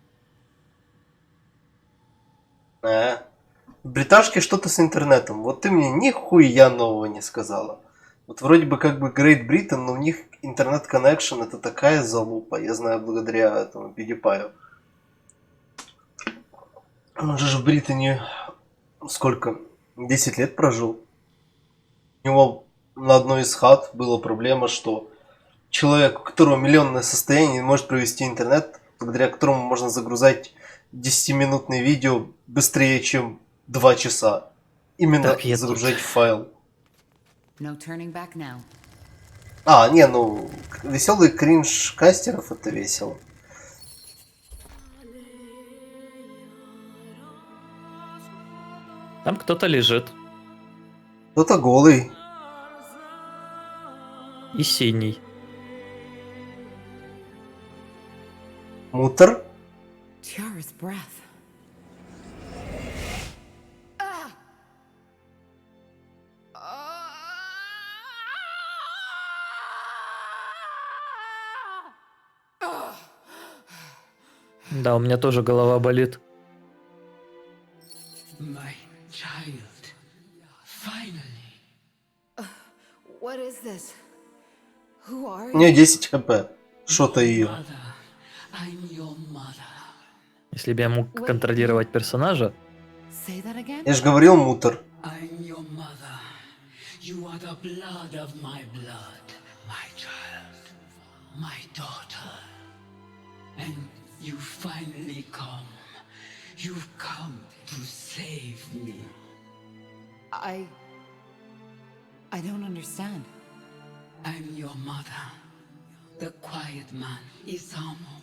Speaker 2: В бриташке что-то с интернетом. Вот ты мне нихуя нового не сказала. Вот вроде бы как бы Great Britain, но у них интернет-коннекшн это такая залупа. Я знаю благодаря этому PewDiePie. Он же в Британии сколько? 10 лет прожил. У него на одной из хат была проблема, что человек, у которого миллионное состояние, не может провести интернет, благодаря которому можно загрузать 10-минутные видео быстрее, чем 2 часа. Именно
Speaker 3: Так, я
Speaker 2: загружать
Speaker 3: тут.
Speaker 2: файл.
Speaker 4: No turning back now.
Speaker 2: А, не, ну, веселый кринж кастеров это весело.
Speaker 3: Там кто-то лежит.
Speaker 2: Кто-то голый.
Speaker 3: И синий.
Speaker 2: Мутор.
Speaker 4: Tiara's breath.
Speaker 3: Да, у меня тоже голова болит.
Speaker 13: My child. Finally.
Speaker 4: What is this? Who are
Speaker 2: У нее
Speaker 4: you?
Speaker 2: 10 хп. Что-то ее.
Speaker 13: I'm your mother.
Speaker 3: Если бы я мог контролировать персонажа.
Speaker 4: Say that again?
Speaker 2: Я же говорил, мутор.
Speaker 13: I'm your mother. You are the blood of my blood, my child, my daughter. And you finally come. You've come to save me.
Speaker 4: I don't understand.
Speaker 13: I'm your mother. The quiet man, Isamo.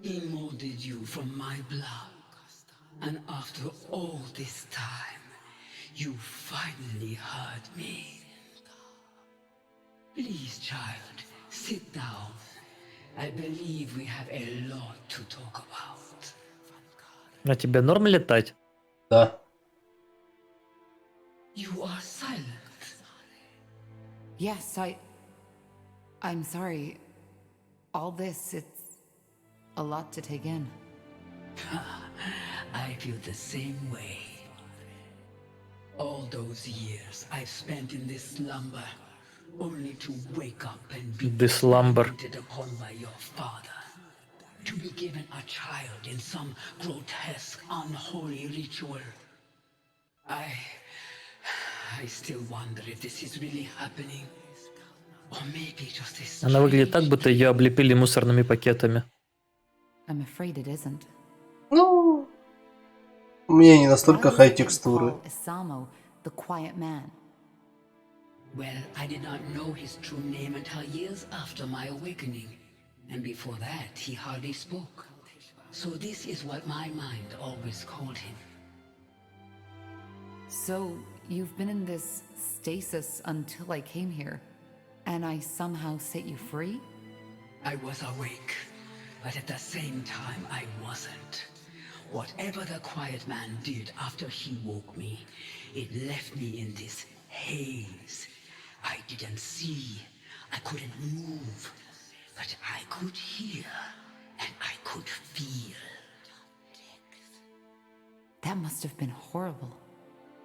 Speaker 13: He molded you from my blood. And after all this time, you finally heard me. Please, child, sit down. I believe we have a lot to talk about.
Speaker 3: А тебе норм летать?
Speaker 2: Да.
Speaker 13: You are silent.
Speaker 4: Yes, I'm sorry. All this, it's a lot to take in.
Speaker 13: I feel the same way. All those years I've spent in this slumber, only to wake up and be
Speaker 3: This slumber.
Speaker 13: experimented upon by your father. To be given a child in some grotesque, unholy ritual. I still wonder if this is really happening. Or maybe just a
Speaker 3: Она выглядит так,
Speaker 13: strange
Speaker 3: будто ее облепили мусорными пакетами.
Speaker 4: I'm afraid it isn't.
Speaker 2: Ну, у меня не
Speaker 4: Why
Speaker 2: настолько
Speaker 4: does
Speaker 2: хай
Speaker 4: it
Speaker 2: текстуры.
Speaker 4: call Isamo the quiet man?
Speaker 13: Well, I did not know his true name until years after my awakening. And before that, he hardly spoke. So this is what my mind always called him.
Speaker 4: So, you've been in this stasis until I came here, and I somehow set you free?
Speaker 13: I was awake, but at the same time I wasn't. Whatever the quiet man did after he woke me, it left me in this haze. I didn't see, I couldn't move, but I could hear, and I could feel.
Speaker 4: That must have been horrible.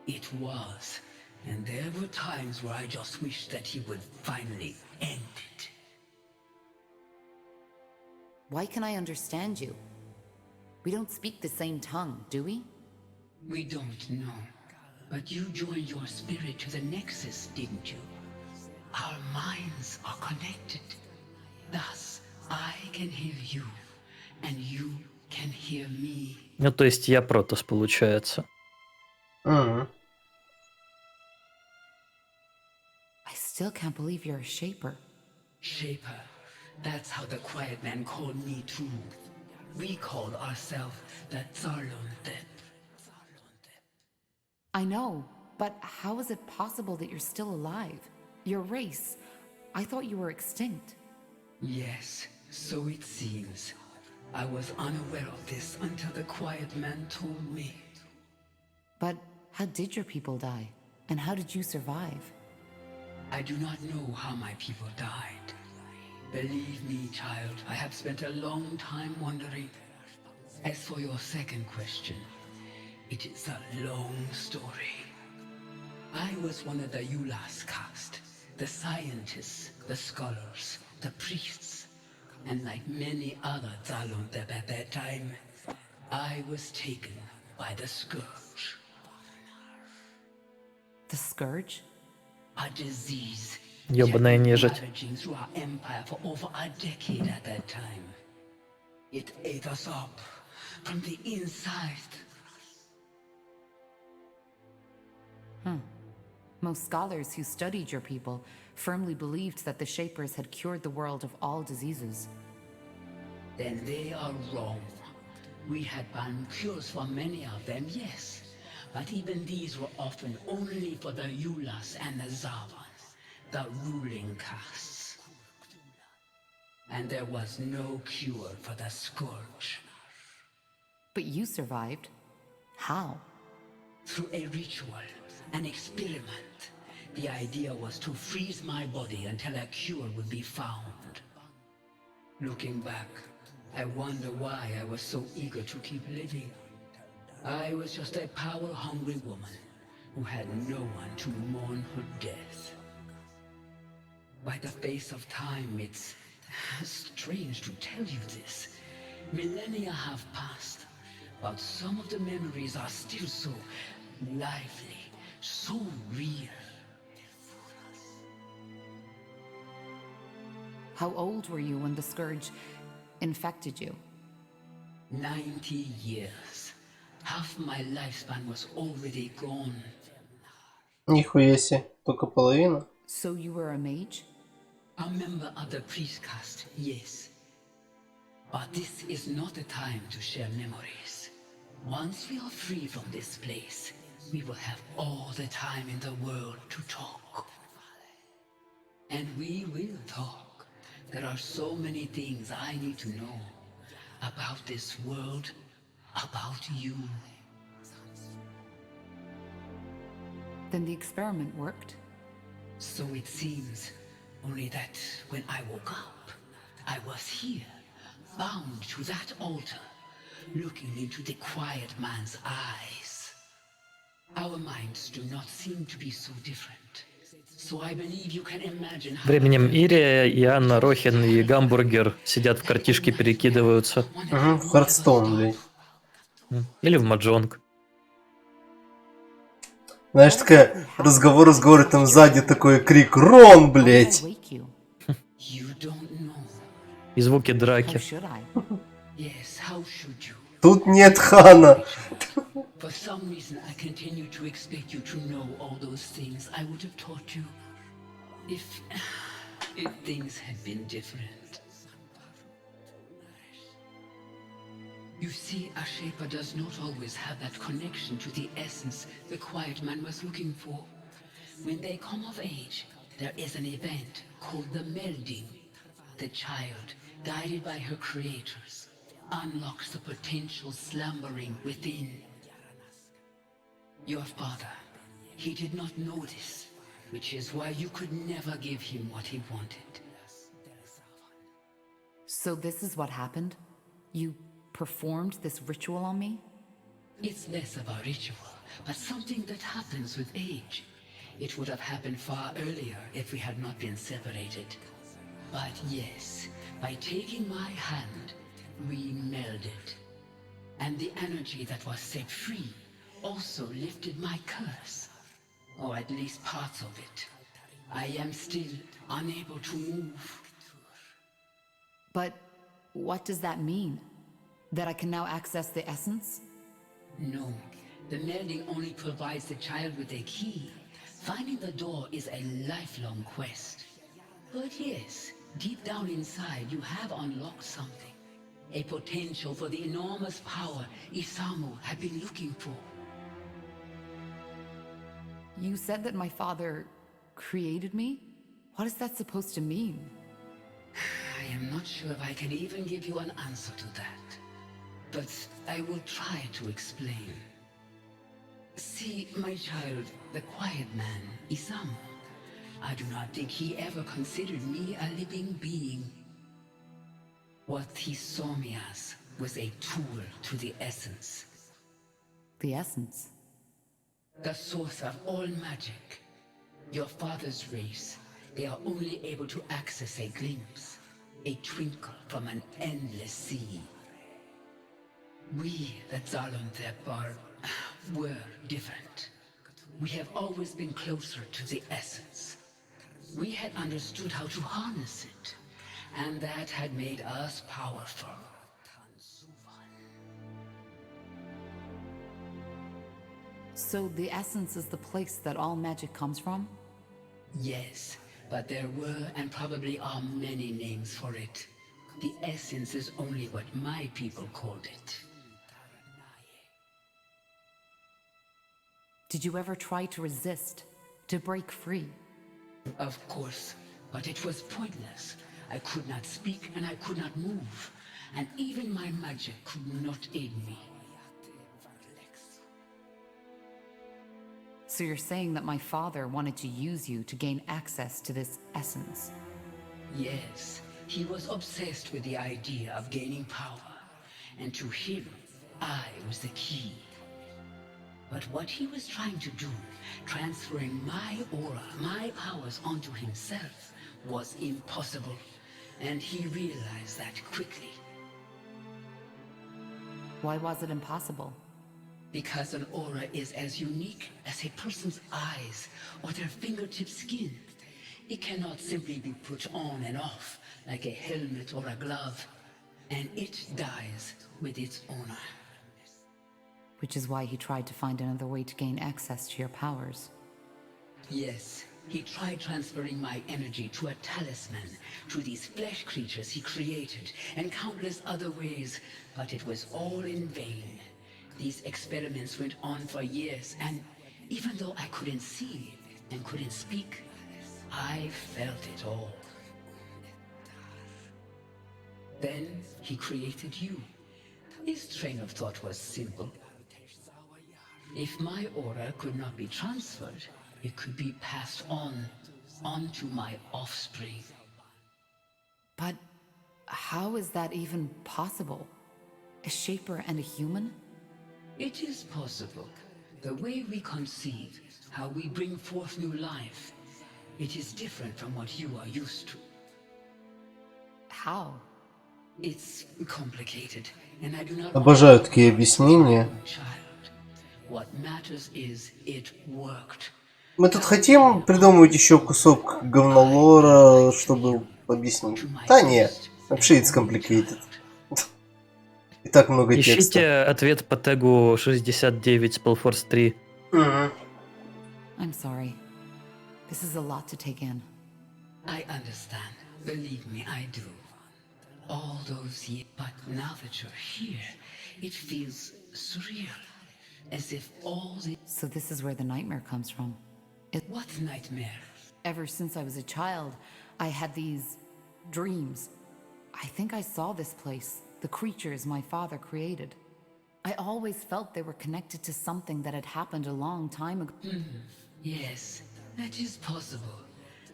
Speaker 13: It was, and there were times where I just wished that he would finally end it.
Speaker 4: Why can I understand you? We don't speak the same tongue, do we?
Speaker 13: We don't know, but you joined your spirit to the Nexus, didn't you? Our minds are connected. Thus, I can hear you, and you can hear me.
Speaker 3: Ну, то есть я Протос, получается.
Speaker 2: Мгм.
Speaker 4: I still can't believe you're a shaper.
Speaker 13: Shaper. That's how the quiet man called me too. We called ourselves the Zarlondep.
Speaker 4: I know, but how is it possible that you're still alive? Your race, I thought you were extinct.
Speaker 13: Yes, so it seems. I was unaware of this until the quiet man told me.
Speaker 4: But how did your people die? And how did you survive?
Speaker 13: I do not know how my people died. Believe me, child, I have spent a long time wondering. As for your second question, it is a long story. I was one of the Ulas caste, the scientists, the scholars, the priests, and like many other Zalundeb at that time, I was taken by the Scourge.
Speaker 4: The Scourge?
Speaker 13: A disease
Speaker 3: Ёбаная нежить.
Speaker 13: ravaging through our empire for over a decade at that time. It ate us up from the inside.
Speaker 4: Most scholars who studied your people firmly believed that the Shapers had cured the world of all diseases.
Speaker 13: Then they are wrong. We had found cures for many of them, yes. But even these were often only for the Yulas and the Zavans, the ruling castes. And there was no cure for the Scourge.
Speaker 4: But you survived. How?
Speaker 13: Through a ritual, an experiment. The idea was to freeze my body until a cure would be found. Looking back, I wonder why I was so eager to keep living. I was just a power-hungry woman who had no one to mourn her death. By the face of time, it's strange to tell you this. Millennia have passed, but some of the memories are still so lively, so real.
Speaker 4: How old were you when the Scourge infected you?
Speaker 13: 90 years. Half my lifespan was already gone.
Speaker 2: Нихуя себе, только половина.
Speaker 4: So you were a mage?
Speaker 13: A member of the priest caste, yes. But this is not the time to share memories. Once we are free from this place, we will have all the time in the world to talk. And we will talk. There are so many things I need to know about this world, about you.
Speaker 4: Then the experiment worked?
Speaker 13: So it seems, only that when I woke up, I was here, bound to that altar, looking into the quiet man's eyes. Our minds do not seem to be so different. So I believe you can imagine how
Speaker 3: Временем Ирия и Анна Рохин и Гамбургер сидят в картишке, перекидываются.
Speaker 2: Угу, в Хардстоун, блядь.
Speaker 3: Или в Маджонг.
Speaker 2: Знаешь, такая разговор, там сзади такой крик «Рон, блядь!»
Speaker 3: И звуки драки.
Speaker 13: Yes, how should you?
Speaker 2: Тут нет Хана.
Speaker 13: For some reason, I continue to expect you to know all those things I would have taught you if things had been different. You see, a shaper does not always have that connection to the essence the quiet man was looking for. When they come of age, there is an event called the melding. The child, guided by her creators, unlocks the potential slumbering within. Your father, he did not know this, which is why you could never give him what he wanted.
Speaker 4: So this is what happened? You performed this ritual on me?
Speaker 13: It's less of a ritual, but something that happens with age. It would have happened far earlier if we had not been separated. But yes, by taking my hand, we melded. And the energy that was set free also lifted my curse. Or at least parts of it. I am still unable to move.
Speaker 4: But what does that mean? That I can now access the essence?
Speaker 13: No, the melding only provides the child with a key. Finding the door is a lifelong quest. But yes, deep down inside you have unlocked something. A potential for the enormous power Isamu had been looking for.
Speaker 4: You said that my father created me? What is that supposed to mean?
Speaker 13: I am not sure if I can even give you an answer to that. But I will try to explain. See, my child, the quiet man, Isamu, I do not think he ever considered me a living being. What he saw me as was a tool to the essence.
Speaker 4: The essence?
Speaker 13: The source of all magic. Your father's race, they are only able to access a glimpse, a twinkle from an endless sea. We, the Zalon were different. We have always been closer to the essence. We had understood how to harness it, and that had made us powerful.
Speaker 4: So the essence is the place that all magic comes from?
Speaker 13: Yes, but there were and probably are many names for it. The essence is only what my people called it.
Speaker 4: Did you ever try to resist, to break free?
Speaker 13: Of course, but it was pointless. I could not speak and I could not move, and even my magic could not aid me.
Speaker 4: So you're saying that my father wanted to use you to gain access to this essence?
Speaker 13: Yes, he was obsessed with the idea of gaining power, and to him, I was the key. But what he was trying to do, transferring my aura, my powers onto himself, was impossible, and he realized that quickly.
Speaker 4: Why was it impossible?
Speaker 13: Because an aura is as unique as a person's eyes or their fingertip skin. It cannot simply be put on and off like a helmet or a glove, and it dies with its owner.
Speaker 4: Which is why he tried to find another way to gain access to your powers.
Speaker 13: Yes, he tried transferring my energy to a talisman, to these flesh creatures he created, and countless other ways, but it was all in vain. These experiments went on for years, and even though I couldn't see and couldn't speak, I felt it all. Then he created you. His train of thought was simple. If my aura could not be transferred, it could be passed onto my offspring.
Speaker 4: But how is that even possible? A shaper and a human?
Speaker 13: It is possible. The way we conceive, how we bring forth new life, it is different from what you are used to.
Speaker 4: How?
Speaker 13: It's complicated, and I do not
Speaker 2: Обожаю такие объяснения.
Speaker 13: What matters is it worked.
Speaker 2: Мы тут хотим придумывать еще кусок говнолора, чтобы объяснить. Да нет, вообще it's complicated. И так много текста.
Speaker 3: Ищите ответ по тегу 69 SpellForce 3.
Speaker 4: I'm sorry. This is a lot to take in.
Speaker 13: I understand. Believe me, I do. All those years, but now that you're here, it feels surreal, as if all the...
Speaker 4: So this is where the nightmare comes from.
Speaker 13: What nightmare?
Speaker 4: Ever since I was a child, I had these dreams. I think I saw this place, the creatures my father created. I always felt they were connected to something that had happened a long time ago.
Speaker 13: Yes, that is possible.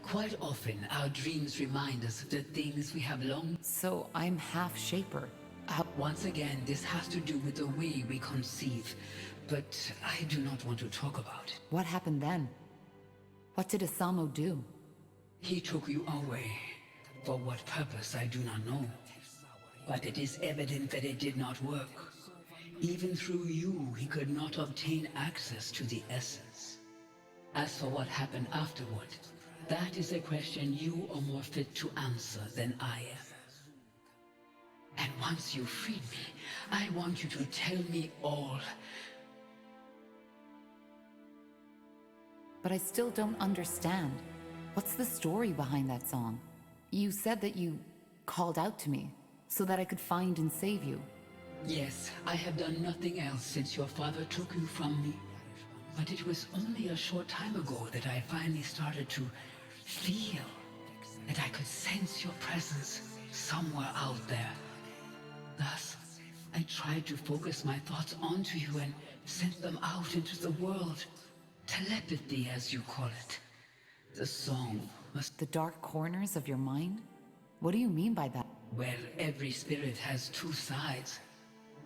Speaker 13: Quite often, our dreams remind us of the things we have long...
Speaker 4: So I'm half shaper.
Speaker 13: Once again, this has to do with the way we conceive, but I do not want to talk about it.
Speaker 4: What happened then? What did Asamo do?
Speaker 13: He took you away. For what purpose, I do not know. But it is evident that it did not work. Even through you, he could not obtain access to the essence. As for what happened afterward, that is a question you are more fit to answer than I am. And once you freed me, I want you to tell me all.
Speaker 4: But I still don't understand. What's the story behind that song? You said that you called out to me so that I could find and save you.
Speaker 13: Yes, I have done nothing else since your father took you from me. But it was only a short time ago that I finally started to feel that I could sense your presence somewhere out there. Thus, I tried to focus my thoughts onto you and sent them out into the world. Telepathy, as you call it. The song was...
Speaker 4: The dark corners of your mind? What do you mean by that?
Speaker 13: Well, every spirit has two sides.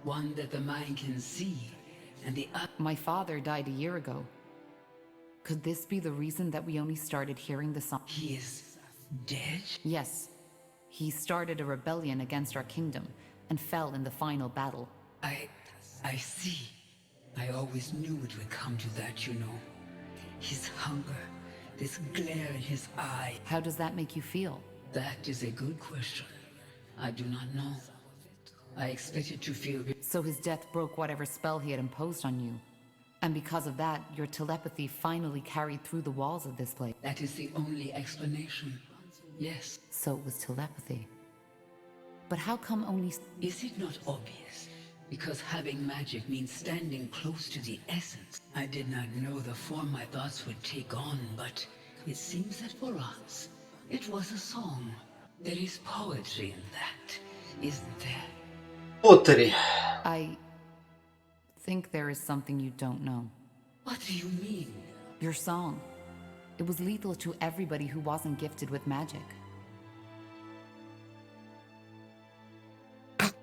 Speaker 13: One that the mind can see, and the other...
Speaker 4: My father died a year ago. Could this be the reason that we only started hearing the song?
Speaker 13: He is dead?
Speaker 4: Yes. He started a rebellion against our kingdom and fell in the final battle.
Speaker 13: I see. I always knew it would come to that, you know. His hunger, this glare in his eye.
Speaker 4: How does that make you feel?
Speaker 13: That is a good question. I do not know. I expected to feel...
Speaker 4: So his death broke whatever spell he had imposed on you. And because of that, your telepathy finally carried through the walls of this place.
Speaker 13: That is the only explanation. Yes.
Speaker 4: So it was telepathy. But how come only...
Speaker 13: Is it not obvious? Because having magic means standing close to the essence. I did not know the form my thoughts would take on, but it seems that for us, it was a song. There is poetry in that, isn't there?
Speaker 2: Pottery.
Speaker 4: I think there is something you don't know.
Speaker 13: What do you mean?
Speaker 4: Your song. It was lethal to everybody who wasn't gifted with magic.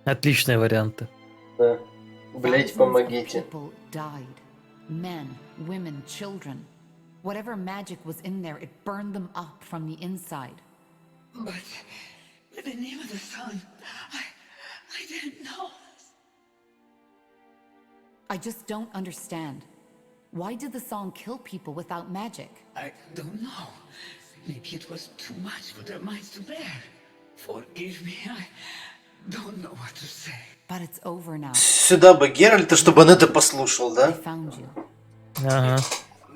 Speaker 3: Отличные варианты.
Speaker 2: Да. Блять, помогите.
Speaker 4: People died. Men, women, children. Whatever magic was in there, it burned them up from the inside.
Speaker 13: But the name of the song, I didn't know.
Speaker 4: I just don't understand. Why did the song kill people without magic?
Speaker 13: I don't know. Maybe it was too much for their minds to bear. Forgive me, I don't know what to say.
Speaker 4: But it's over now.
Speaker 2: Сюда бы Геральта, чтобы он это послушал, да?
Speaker 4: I found you.
Speaker 3: Ага.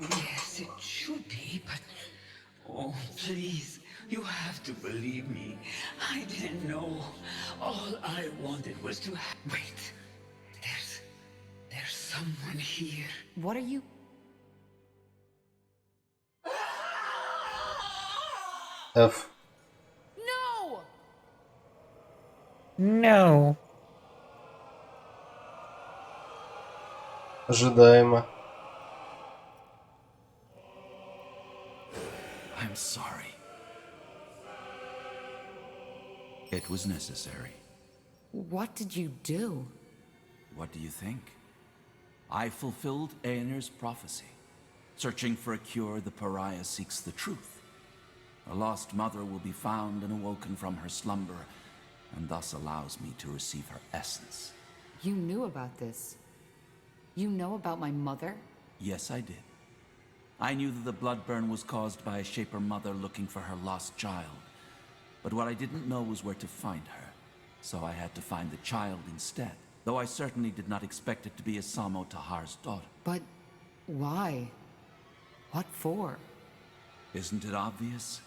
Speaker 13: Yes, it should be, but... Oh, please, you have to believe me. I didn't know. All I wanted was to... Wait. There's someone here.
Speaker 4: What are you...
Speaker 2: F.
Speaker 4: No!
Speaker 3: No.
Speaker 2: Ожидаемо.
Speaker 10: I'm sorry. It was necessary.
Speaker 4: What did you do?
Speaker 10: What do you think? I fulfilled Aener's prophecy. Searching for a cure, the pariah seeks the truth. A lost mother will be found and awoken from her slumber, and thus allows me to receive her essence.
Speaker 4: You knew about this. You know about my mother?
Speaker 10: Yes, I did. I knew that the blood burn was caused by a Shaper mother looking for her lost child. But what I didn't know was where to find her. So I had to find the child instead. Though I certainly did not expect it to be Asamo Tahar's daughter.
Speaker 4: But why? What for?
Speaker 10: Isn't it obvious?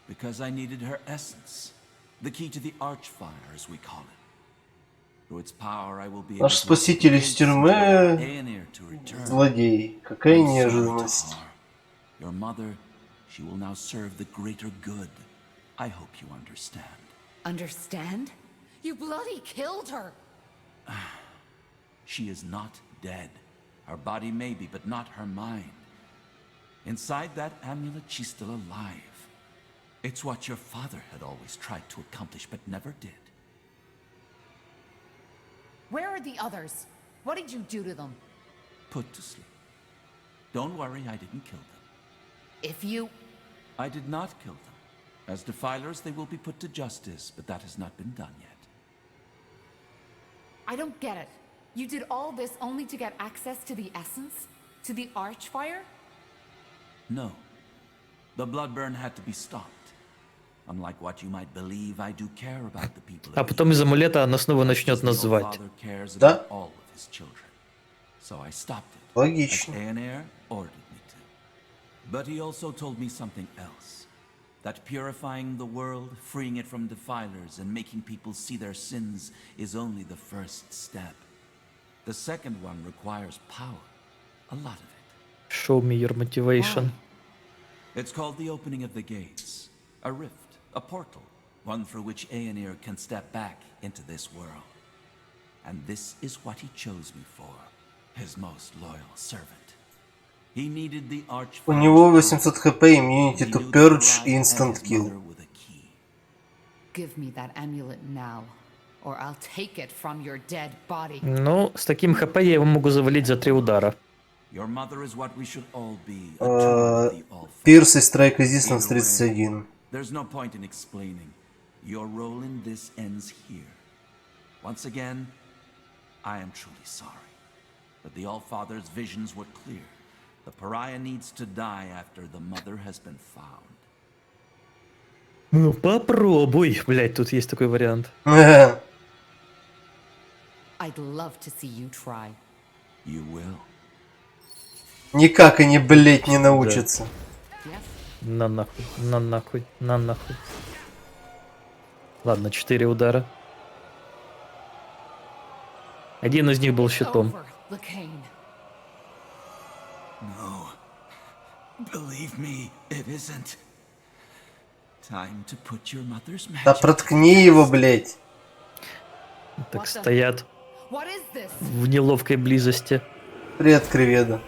Speaker 10: Because I needed her essence. The key to the Archfire, as we call it. Through its power, I will be able
Speaker 2: Наш
Speaker 10: to
Speaker 2: спаситель из тюрьмы
Speaker 10: Aenir to return.
Speaker 2: злодей. Какая
Speaker 10: I'm sorry,
Speaker 2: неожиданность.
Speaker 10: Tahar. Your mother, she will now serve the greater good. I hope you understand.
Speaker 4: Understand? You bloody killed her!
Speaker 10: She is not dead. Her body may be, but not her mind. Inside that amulet, she's still alive. It's what your father had always tried to accomplish, but never did.
Speaker 4: Where are the others? What did you do to them?
Speaker 10: Put to sleep. Don't worry, I didn't kill them.
Speaker 4: If you...
Speaker 10: I did not kill them. As defilers, they will be put to justice, but that has not been done yet.
Speaker 4: I don't get it. You did all this only to get access to the essence? To the Archfire?
Speaker 10: No. The bloodburn had to be stopped. Unlike what you might believe, I do care about the people.
Speaker 3: А потом из амулета она снова начнет нас звать.
Speaker 2: Да?
Speaker 10: So I stopped it.
Speaker 2: Логично.
Speaker 10: As Aenir ordered me to. But he also told me something else. That purifying the world, freeing it from defilers, and making people see their sins is only the first step. The second one requires power. A lot of it.
Speaker 3: Show me your motivation.
Speaker 10: It's called the opening of the gates. A rift, a portal, one through which Aenir can step back into this world. And this is what he chose me for, his most loyal servant. He needed the Archfire.
Speaker 2: У него 800 хп, immunity to purge и instant kill.
Speaker 4: Give me that amulet now, or I'll take it from your dead body.
Speaker 3: Ну, с таким хп я его могу завалить за 3 удара.
Speaker 10: Your mother is what we should all be.
Speaker 2: Pierce и Strike Resistance 31.
Speaker 10: There's no point in explaining. Your role in this ends here. Once again, I am truly sorry. But the All-Father's visions were clear. The pariah needs to die after the mother has been found.
Speaker 3: Ну, попробуй. Блять, тут есть такой вариант.
Speaker 4: I'd love to see you try.
Speaker 10: You will.
Speaker 2: Никак они, блять, не научатся.
Speaker 3: На нахуй, на нахуй, на нахуй. Ладно, 4 удара. Один из них был щитом.
Speaker 10: No. Believe me, it isn't. Time to put your mother's magic.
Speaker 2: Да проткни его, блять.
Speaker 3: Так стоят в неловкой близости.
Speaker 2: Привет, Криведа.